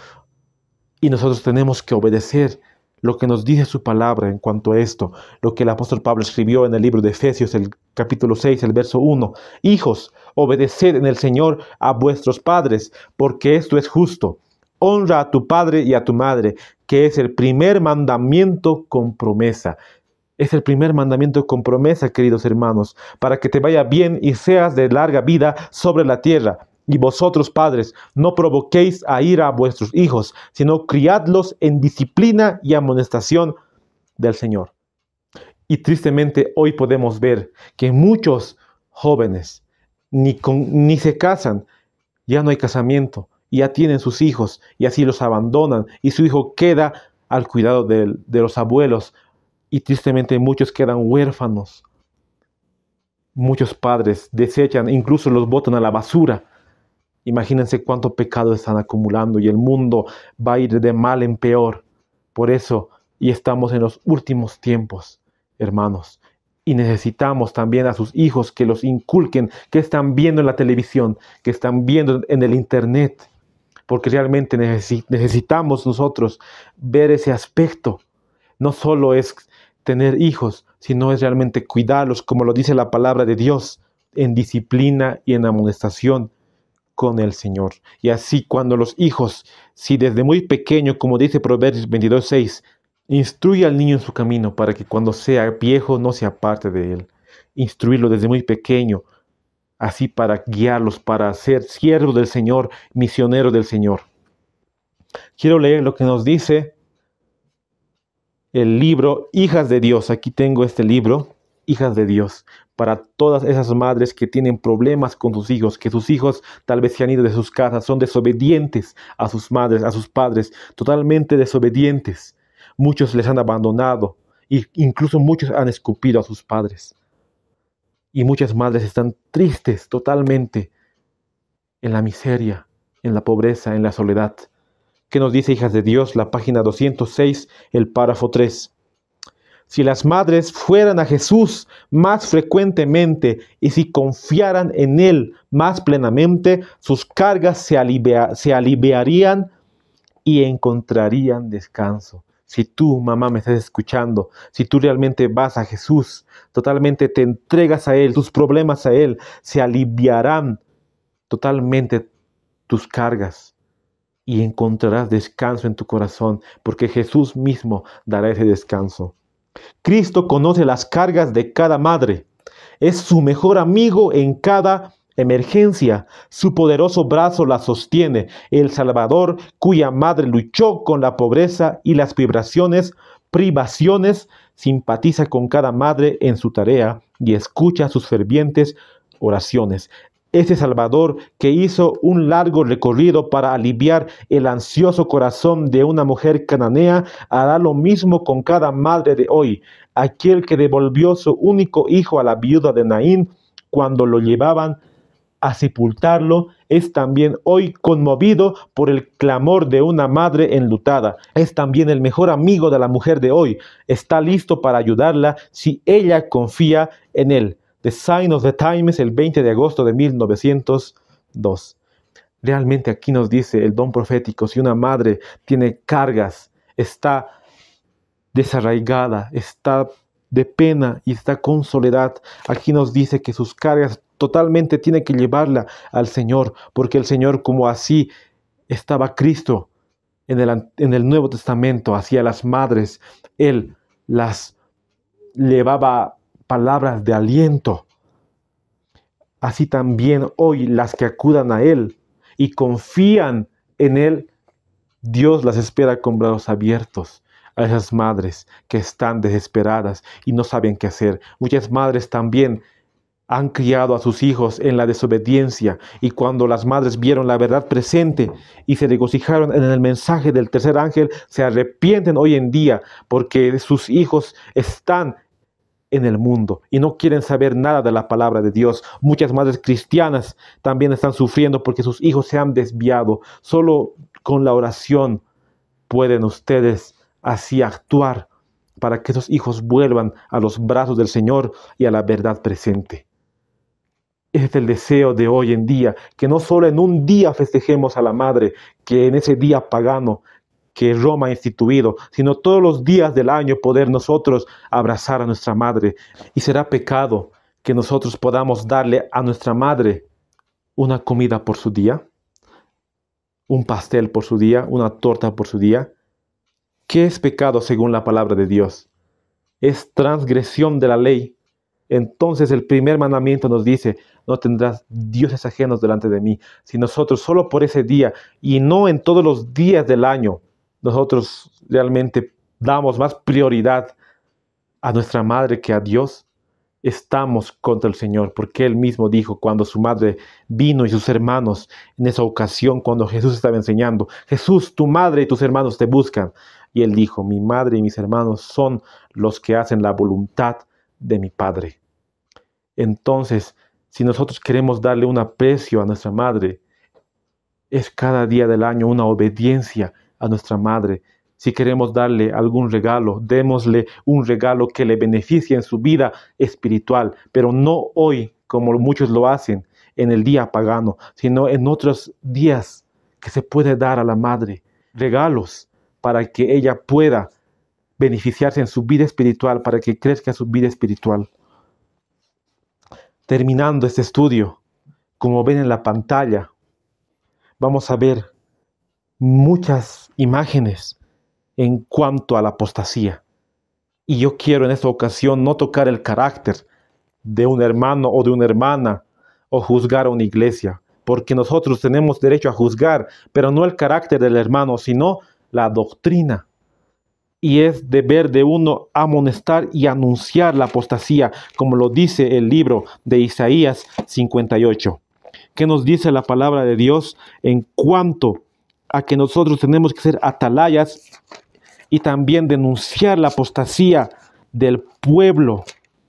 y nosotros tenemos que obedecer lo que nos dice su palabra en cuanto a esto, lo que el apóstol Pablo escribió en el libro de Efesios, el capítulo 6, el verso 1. Hijos, obedeced en el Señor a vuestros padres, porque esto es justo. Honra a tu padre y a tu madre, que es el primer mandamiento con promesa. Es el primer mandamiento con promesa, queridos hermanos, para que te vaya bien y seas de larga vida sobre la tierra. Y vosotros, padres, no provoquéis a ira a vuestros hijos, sino criadlos en disciplina y amonestación del Señor. Y tristemente hoy podemos ver que muchos jóvenes ni se casan, ya no hay casamiento, y ya tienen sus hijos y así los abandonan y su hijo queda al cuidado de los abuelos y tristemente muchos quedan huérfanos. Muchos padres desechan, incluso los botan a la basura. Imagínense cuánto pecado están acumulando y el mundo va a ir de mal en peor. Por eso, y estamos en los últimos tiempos, hermanos. Y necesitamos también a sus hijos que los inculquen, que están viendo en la televisión, que están viendo en el internet. porque realmente necesitamos nosotros ver ese aspecto. No solo es tener hijos, sino es realmente cuidarlos, como lo dice la palabra de Dios, en disciplina y en amonestación con el Señor. Y así cuando los hijos, si desde muy pequeño, como dice Proverbios 22:6, instruye al niño en su camino para que cuando sea viejo no se aparte de él. Instruirlo desde muy pequeño, así para guiarlos, para ser siervos del Señor, misioneros del Señor. Quiero leer lo que nos dice el libro Hijas de Dios. Aquí tengo este libro, Hijas de Dios, para todas esas madres que tienen problemas con sus hijos, que sus hijos tal vez se han ido de sus casas, son desobedientes a sus madres, a sus padres, totalmente desobedientes. Muchos les han abandonado e incluso muchos han escupido a sus padres. Y muchas madres están tristes totalmente en la miseria, en la pobreza, en la soledad. ¿Qué nos dice Hijas de Dios? La página 206, el párrafo 3. Si las madres fueran a Jesús más frecuentemente y si confiaran en Él más plenamente, sus cargas se aliviarían y encontrarían descanso. Si tú, mamá, me estás escuchando, si tú realmente vas a Jesús, totalmente te entregas a Él, tus problemas a Él, se aliviarán totalmente tus cargas y encontrarás descanso en tu corazón, porque Jesús mismo dará ese descanso. Cristo conoce las cargas de cada madre. Es su mejor amigo en cada emergencia. Su poderoso brazo la sostiene. El Salvador, cuya madre luchó con la pobreza y las privaciones, simpatiza con cada madre en su tarea y escucha sus fervientes oraciones. Ese Salvador que hizo un largo recorrido para aliviar el ansioso corazón de una mujer cananea, hará lo mismo con cada madre de hoy. Aquel que devolvió su único hijo a la viuda de Naín cuando lo llevaban a sepultarlo, es también hoy conmovido por el clamor de una madre enlutada. Es también el mejor amigo de la mujer de hoy. Está listo para ayudarla si ella confía en él. The Sign of the Times, el 20 de agosto de 1902. Realmente aquí nos dice el don profético, si una madre tiene cargas, está desarraigada, está de pena y está con soledad, aquí nos dice que sus cargas totalmente tiene que llevarla al Señor, porque el Señor, como así estaba Cristo en el Nuevo Testamento hacia las madres, Él las llevaba palabras de aliento. Así también hoy las que acudan a Él y confían en Él, Dios las espera con brazos abiertos. A esas madres que están desesperadas y no saben qué hacer. Muchas madres también han criado a sus hijos en la desobediencia, y cuando las madres vieron la verdad presente y se regocijaron en el mensaje del tercer ángel, se arrepienten hoy en día porque sus hijos están en el mundo y no quieren saber nada de la palabra de Dios. Muchas madres cristianas también están sufriendo porque sus hijos se han desviado. Solo con la oración pueden ustedes así actuar para que esos hijos vuelvan a los brazos del Señor y a la verdad presente. Es el deseo de hoy en día, que no solo en un día festejemos a la madre, que en ese día pagano que Roma ha instituido, sino todos los días del año poder nosotros abrazar a nuestra madre. Y será pecado que nosotros podamos darle a nuestra madre una comida por su día, un pastel por su día, una torta por su día. ¿Qué es pecado según la palabra de Dios? Es transgresión de la ley. Entonces el primer mandamiento nos dice, no tendrás dioses ajenos delante de mí. Si nosotros solo por ese día y no en todos los días del año, nosotros realmente damos más prioridad a nuestra madre que a Dios, estamos contra el Señor, porque Él mismo dijo cuando su madre vino y sus hermanos, en esa ocasión cuando Jesús estaba enseñando, Jesús, tu madre y tus hermanos te buscan. Y Él dijo, mi madre y mis hermanos son los que hacen la voluntad de mi Padre. Entonces, si nosotros queremos darle un aprecio a nuestra madre, es cada día del año una obediencia a nuestra madre. Si queremos darle algún regalo, démosle un regalo que le beneficie en su vida espiritual, pero no hoy, como muchos lo hacen, en el día pagano, sino en otros días que se puede dar a la madre, regalos para que ella pueda beneficiarse en su vida espiritual, para que crezca su vida espiritual. Terminando este estudio, como ven en la pantalla, vamos a ver muchas imágenes en cuanto a la apostasía. Y yo quiero en esta ocasión no tocar el carácter de un hermano o de una hermana o juzgar a una iglesia, porque nosotros tenemos derecho a juzgar, pero no el carácter del hermano, sino la doctrina. Y es deber de uno amonestar y anunciar la apostasía, como lo dice el libro de Isaías 58. ¿Qué nos dice la palabra de Dios en cuanto a que nosotros tenemos que ser atalayas y también denunciar la apostasía del pueblo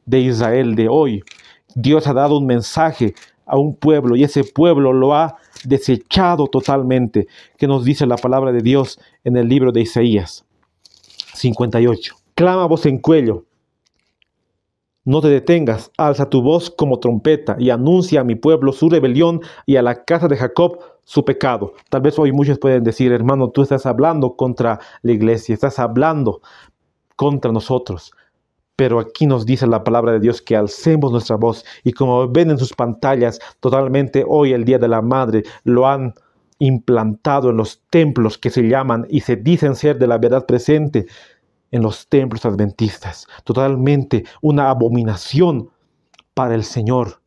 de Israel de hoy? Dios ha dado un mensaje a un pueblo y ese pueblo lo ha desechado totalmente. ¿Qué nos dice la palabra de Dios en el libro de Isaías 58? Clama a voz en cuello, no te detengas, alza tu voz como trompeta y anuncia a mi pueblo su rebelión y a la casa de Jacob su pecado. Tal vez hoy muchos pueden decir, hermano, tú estás hablando contra la iglesia, estás hablando contra nosotros. Pero aquí nos dice la palabra de Dios que alcemos nuestra voz, y como ven en sus pantallas, totalmente hoy el Día de la Madre lo han implantado en los templos que se llaman y se dicen ser de la verdad presente, en los templos adventistas. Totalmente una abominación para el Señor.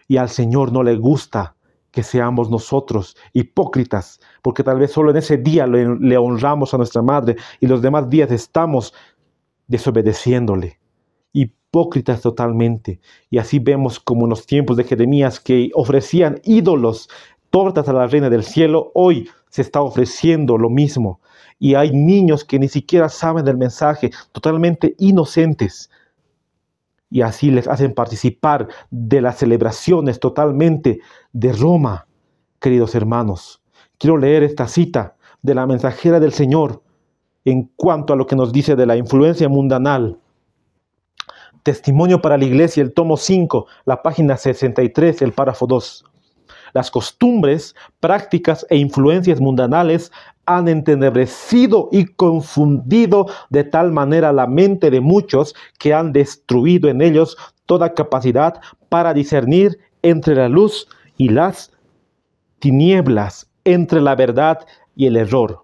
Y al Señor no le gusta que seamos nosotros hipócritas, porque tal vez solo en ese día le honramos a nuestra madre y los demás días estamos desobedeciéndole. Hipócritas totalmente. Y así vemos como en los tiempos de Jeremías, que ofrecían ídolos, tortas a la reina del cielo, hoy se está ofreciendo lo mismo. Y hay niños que ni siquiera saben del mensaje, totalmente inocentes. Y así les hacen participar de las celebraciones totalmente de Roma. Queridos hermanos, quiero leer esta cita de la mensajera del Señor en cuanto a lo que nos dice de la influencia mundanal. Testimonio para la Iglesia, el tomo 5, la página 63, el párrafo 2. Las costumbres, prácticas e influencias mundanales han entenebrecido y confundido de tal manera la mente de muchos que han destruido en ellos toda capacidad para discernir entre la luz y las tinieblas, entre la verdad y el error.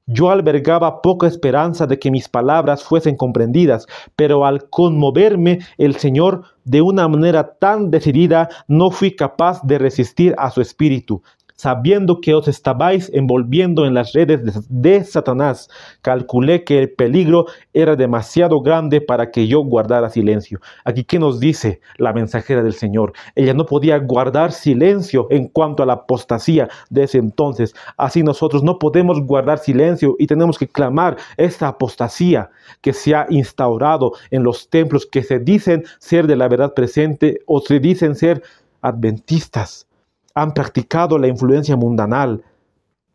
Yo albergaba poca esperanza de que mis palabras fuesen comprendidas, pero al conmoverme el Señor de una manera tan decidida, no fui capaz de resistir a su espíritu. Sabiendo que os estabais envolviendo en las redes de Satanás, calculé que el peligro era demasiado grande para que yo guardara silencio. Aquí, ¿qué nos dice la mensajera del Señor? Ella no podía guardar silencio en cuanto a la apostasía de ese entonces. Así nosotros no podemos guardar silencio y tenemos que clamar esta apostasía que se ha instaurado en los templos que se dicen ser de la verdad presente o se dicen ser adventistas. Han practicado la influencia mundanal.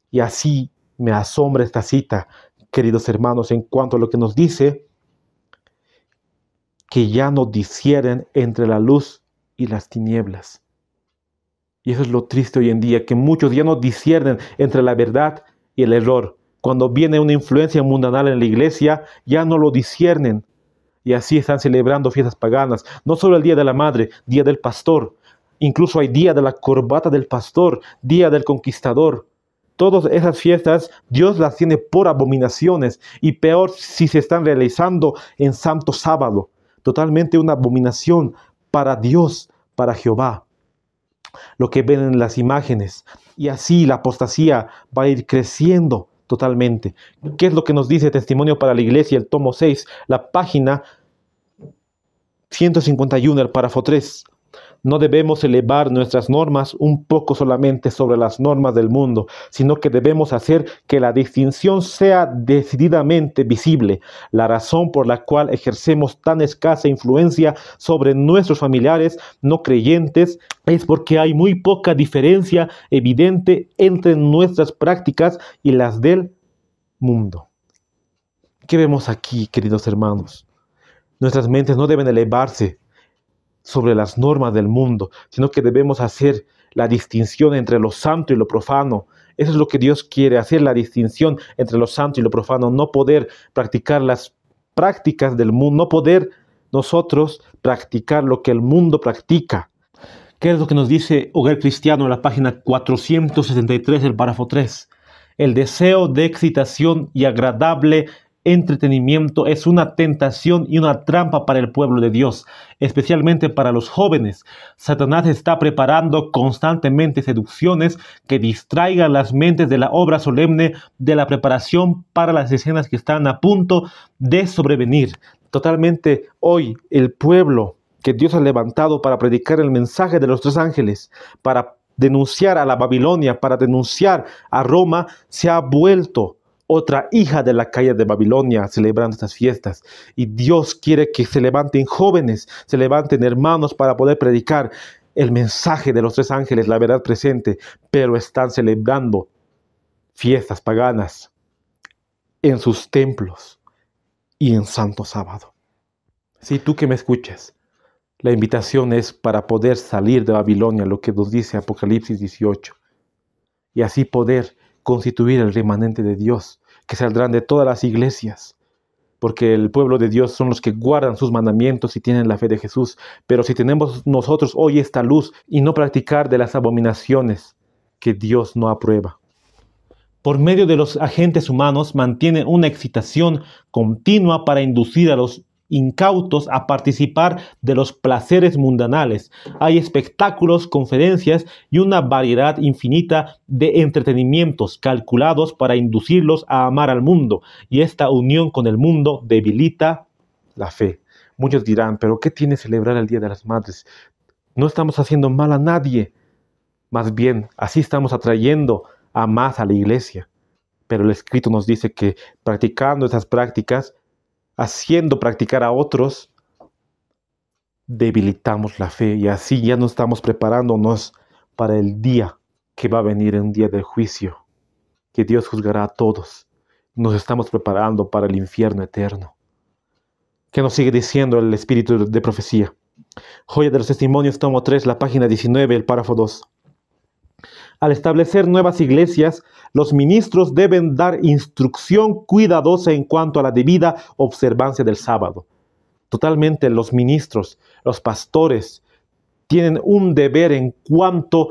Y así me asombra esta cita, queridos hermanos, en cuanto a lo que nos dice que ya no difieren entre la luz y las tinieblas. Y eso es lo triste hoy en día, que muchos ya no disciernen entre la verdad y el error. Cuando viene una influencia mundanal en la iglesia, ya no lo disciernen. Y así están celebrando fiestas paganas. No solo el Día de la Madre, Día del Pastor. Incluso hay Día de la Corbata del Pastor, Día del Conquistador. Todas esas fiestas Dios las tiene por abominaciones, y peor si se están realizando en Santo Sábado. Totalmente una abominación para Dios, para Jehová. Lo que ven en las imágenes. Y así la apostasía va a ir creciendo totalmente. ¿Qué es lo que nos dice Testimonio para la Iglesia, el tomo 6, la página 151, el párrafo 3? No debemos elevar nuestras normas un poco solamente sobre las normas del mundo, sino que debemos hacer que la distinción sea decididamente visible. La razón por la cual ejercemos tan escasa influencia sobre nuestros familiares no creyentes es porque hay muy poca diferencia evidente entre nuestras prácticas y las del mundo. ¿Qué vemos aquí, queridos hermanos? Nuestras mentes no deben elevarse sobre las normas del mundo, sino que debemos hacer la distinción entre lo santo y lo profano, Eso es lo que Dios quiere, hacer la distinción entre lo santo y lo profano, no poder practicar las prácticas del mundo, no poder nosotros practicar lo que el mundo practica. ¿Qué es lo que nos dice Hogar Cristiano en la página 463 del párrafo 3? El deseo de excitación y agradable entretenimiento es una tentación y una trampa para el pueblo de Dios, especialmente para los jóvenes. Satanás está preparando constantemente seducciones que distraigan las mentes de la obra solemne de la preparación para las escenas que están a punto de sobrevenir. Totalmente hoy el pueblo que Dios ha levantado para predicar el mensaje de los tres ángeles, para denunciar a la Babilonia, para denunciar a Roma, se ha vuelto otra hija de la calle de Babilonia celebrando estas fiestas. Y Dios quiere que se levanten jóvenes, se levanten hermanos para poder predicar el mensaje de los tres ángeles, la verdad presente, pero están celebrando fiestas paganas en sus templos y en Santo Sábado. Si tú que me escuchas, la invitación es para poder salir de Babilonia, lo que nos dice Apocalipsis 18, y así poder constituir el remanente de Dios, que saldrán de todas las iglesias, porque el pueblo de Dios son los que guardan sus mandamientos y tienen la fe de Jesús. Pero si tenemos nosotros hoy esta luz y no practicar de las abominaciones que Dios no aprueba, por medio de los agentes humanos mantienen una excitación continua para inducir a los incautos a participar de los placeres mundanales. Hay espectáculos, conferencias y una variedad infinita de entretenimientos calculados para inducirlos a amar al mundo, y esta unión con el mundo debilita la fe. Muchos dirán, ¿pero qué tiene celebrar el Día de las Madres? No estamos haciendo mal a nadie, más bien así estamos atrayendo a más a la iglesia. Pero el Escrito nos dice que practicando esas prácticas, haciendo practicar a otros, debilitamos la fe, y así ya no estamos preparándonos para el día que va a venir, un día del juicio, que Dios juzgará a todos. Nos estamos preparando para el infierno eterno. ¿Qué nos sigue diciendo el Espíritu de profecía? Joya de los Testimonios, tomo 3, la página 19, el párrafo 2. Al establecer nuevas iglesias, los ministros deben dar instrucción cuidadosa en cuanto a la debida observancia del sábado. Totalmente los ministros, los pastores, tienen un deber en cuanto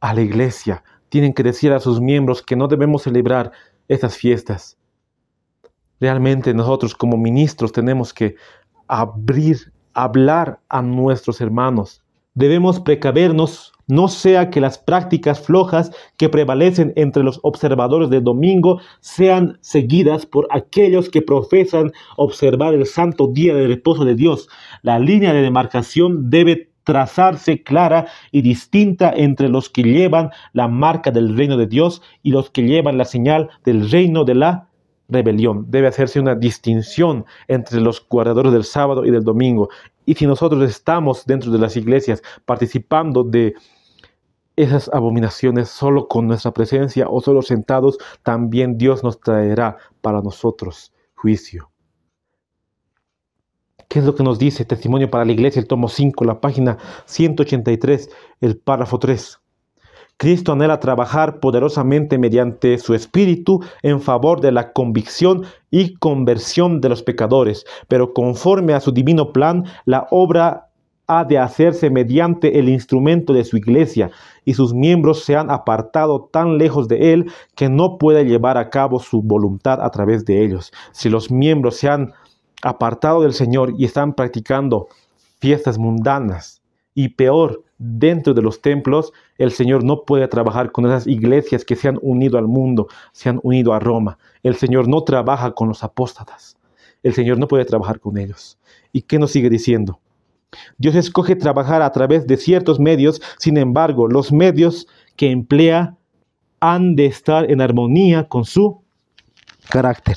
a la iglesia. Tienen que decir a sus miembros que no debemos celebrar estas fiestas. Realmente nosotros como ministros tenemos que hablar a nuestros hermanos. Debemos precavernos, no sea que las prácticas flojas que prevalecen entre los observadores del domingo sean seguidas por aquellos que profesan observar el santo día de reposo de Dios. La línea de demarcación debe trazarse clara y distinta entre los que llevan la marca del reino de Dios y los que llevan la señal del reino de la rebelión. Debe hacerse una distinción entre los guardadores del sábado y del domingo. Y si nosotros estamos dentro de las iglesias participando de esas abominaciones solo con nuestra presencia o solo sentados, también Dios nos traerá para nosotros juicio. ¿Qué es lo que nos dice Testimonio para la Iglesia, el tomo 5, la página 183, el párrafo 3? Cristo anhela trabajar poderosamente mediante su Espíritu en favor de la convicción y conversión de los pecadores, pero conforme a su divino plan, la obra ha de hacerse mediante el instrumento de su iglesia, y sus miembros se han apartado tan lejos de él que no puede llevar a cabo su voluntad a través de ellos. Si los miembros se han apartado del Señor y están practicando fiestas mundanas, y peor, dentro de los templos, el Señor no puede trabajar con esas iglesias que se han unido al mundo, se han unido a Roma. El Señor no trabaja con los apóstatas. El Señor no puede trabajar con ellos. ¿Y qué nos sigue diciendo? Dios escoge trabajar a través de ciertos medios, sin embargo, los medios que emplea han de estar en armonía con su carácter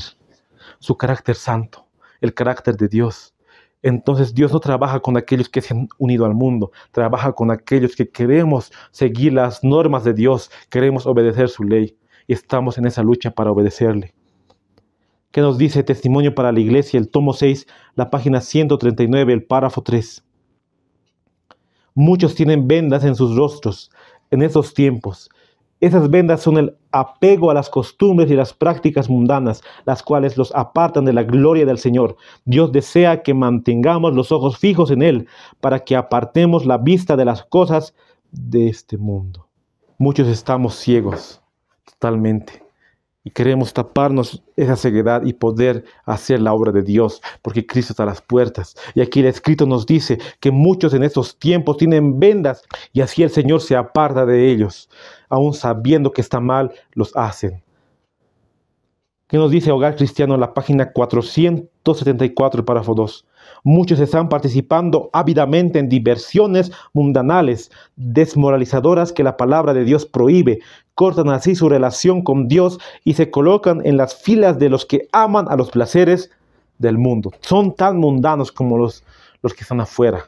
santo, el carácter de Dios. Entonces Dios no trabaja con aquellos que se han unido al mundo, trabaja con aquellos que queremos seguir las normas de Dios, queremos obedecer su ley y estamos en esa lucha para obedecerle. ¿Qué nos dice Testimonio para la Iglesia, el tomo 6, la página 139, el párrafo 3? Muchos tienen vendas en sus rostros en esos tiempos, Esas vendas son el apego a las costumbres y las prácticas mundanas, las cuales los apartan de la gloria del Señor. Dios desea que mantengamos los ojos fijos en Él, para que apartemos la vista de las cosas de este mundo. Muchos estamos ciegos totalmente y queremos taparnos esa ceguedad y poder hacer la obra de Dios, porque Cristo está a las puertas. Y aquí el escrito nos dice que muchos en estos tiempos tienen vendas y así el Señor se aparta de ellos. Aún sabiendo que está mal, los hacen. ¿Qué nos dice Hogar Cristiano en la página 474, el párrafo 2? Muchos están participando ávidamente en diversiones mundanales, desmoralizadoras que la palabra de Dios prohíbe. Cortan así su relación con Dios y se colocan en las filas de los que aman a los placeres del mundo. Son tan mundanos como los que están afuera.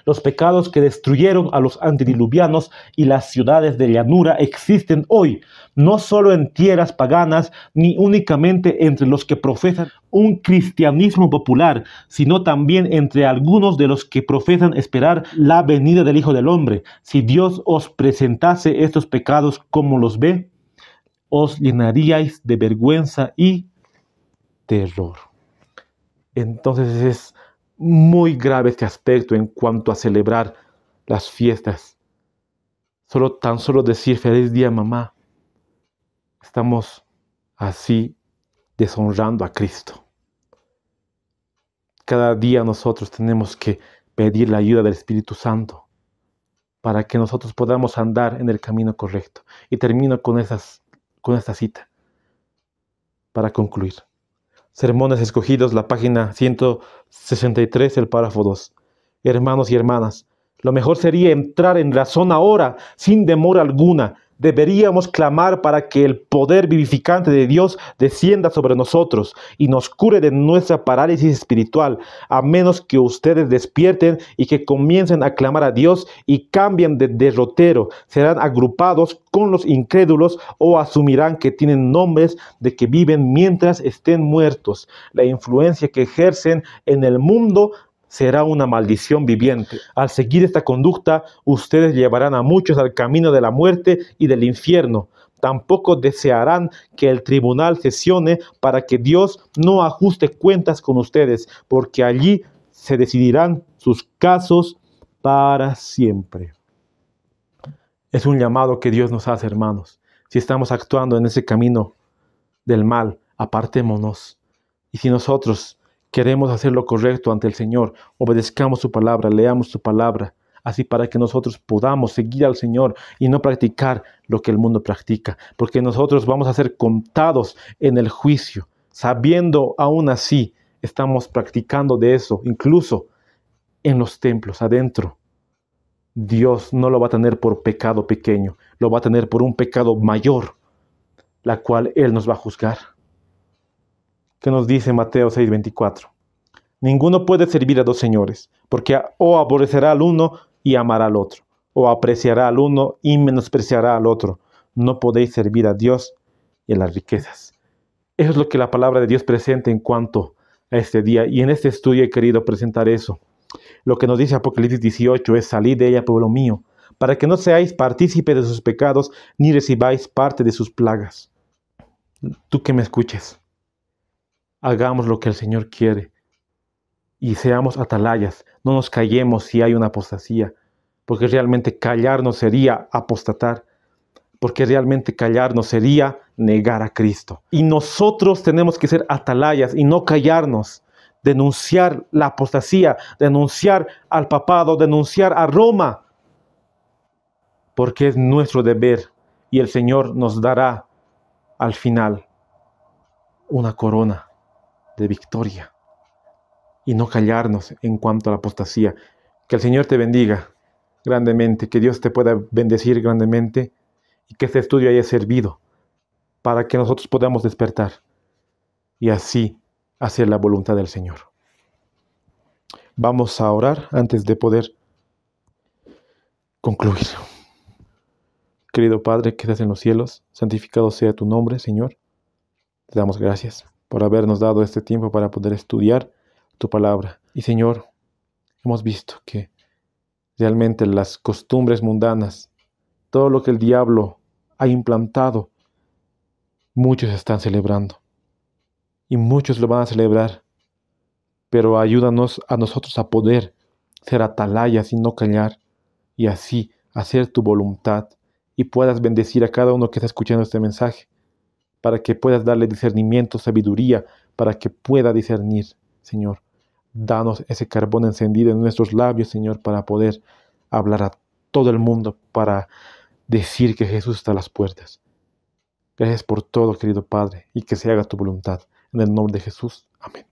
Los pecados que destruyeron a los antediluvianos y las ciudades de llanura existen hoy, no solo en tierras paganas, ni únicamente entre los que profesan un cristianismo popular, sino también entre algunos de los que profesan esperar la venida del Hijo del Hombre. Si Dios os presentase estos pecados como los ve, os llenaríais de vergüenza y terror. Entonces es muy grave este aspecto en cuanto a celebrar las fiestas. Tan solo decir feliz día mamá, estamos así deshonrando a Cristo. Cada día nosotros tenemos que pedir la ayuda del Espíritu Santo para que nosotros podamos andar en el camino correcto. Y termino con esta cita para concluir. Sermones Escogidos, la página 163, el párrafo 2. Hermanos y hermanas, lo mejor sería entrar en razón ahora, sin demora alguna. Deberíamos clamar para que el poder vivificante de Dios descienda sobre nosotros y nos cure de nuestra parálisis espiritual, a menos que ustedes despierten y que comiencen a clamar a Dios y cambien de derrotero. Serán agrupados con los incrédulos o asumirán que tienen nombres de que viven mientras estén muertos. La influencia que ejercen en el mundo será una maldición viviente. Al seguir esta conducta, ustedes llevarán a muchos al camino de la muerte y del infierno. Tampoco desearán que el tribunal sesione para que Dios no ajuste cuentas con ustedes, porque allí se decidirán sus casos para siempre. Es un llamado que Dios nos hace, hermanos. Si estamos actuando en ese camino del mal, apartémonos. Y si nosotros queremos hacer lo correcto ante el Señor, obedezcamos su palabra, leamos su palabra, así para que nosotros podamos seguir al Señor y no practicar lo que el mundo practica, porque nosotros vamos a ser contados en el juicio, sabiendo aún así, estamos practicando de eso, incluso en los templos adentro. Dios no lo va a tener por pecado pequeño, lo va a tener por un pecado mayor, la cual Él nos va a juzgar. ¿Qué nos dice Mateo 6:24? Ninguno puede servir a dos señores, porque o aborrecerá al uno y amará al otro, o apreciará al uno y menospreciará al otro. No podéis servir a Dios y a las riquezas. Eso es lo que la palabra de Dios presenta en cuanto a este día, y en este estudio he querido presentar eso. Lo que nos dice Apocalipsis 18 es: salid de ella, pueblo mío, para que no seáis partícipes de sus pecados, ni recibáis parte de sus plagas. Tú que me escuches, hagamos lo que el Señor quiere y seamos atalayas. No nos callemos si hay una apostasía, porque realmente callarnos sería apostatar, porque realmente callarnos sería negar a Cristo. Y nosotros tenemos que ser atalayas y no callarnos, denunciar la apostasía, denunciar al papado, denunciar a Roma, porque es nuestro deber y el Señor nos dará al final una corona de victoria. Y no callarnos en cuanto a la apostasía. Que el Señor te bendiga grandemente, que Dios te pueda bendecir grandemente y que este estudio haya servido para que nosotros podamos despertar y así hacer la voluntad del Señor. Vamos a orar antes de poder concluir. Querido Padre que estás en los cielos, santificado sea tu nombre, Señor. Te damos gracias por habernos dado este tiempo para poder estudiar tu palabra. Y Señor, hemos visto que realmente las costumbres mundanas todo lo que el diablo ha implantado, muchos están celebrando y muchos lo van a celebrar, pero ayúdanos a nosotros a poder ser atalayas y no callar, y así hacer tu voluntad y puedas bendecir a cada uno que está escuchando este mensaje, para que puedas darle discernimiento, sabiduría, para que pueda discernir, Señor. Danos ese carbón encendido en nuestros labios, Señor, para poder hablar a todo el mundo, para decir que Jesús está a las puertas. Gracias por todo, querido Padre, y que se haga tu voluntad. En el nombre de Jesús. Amén.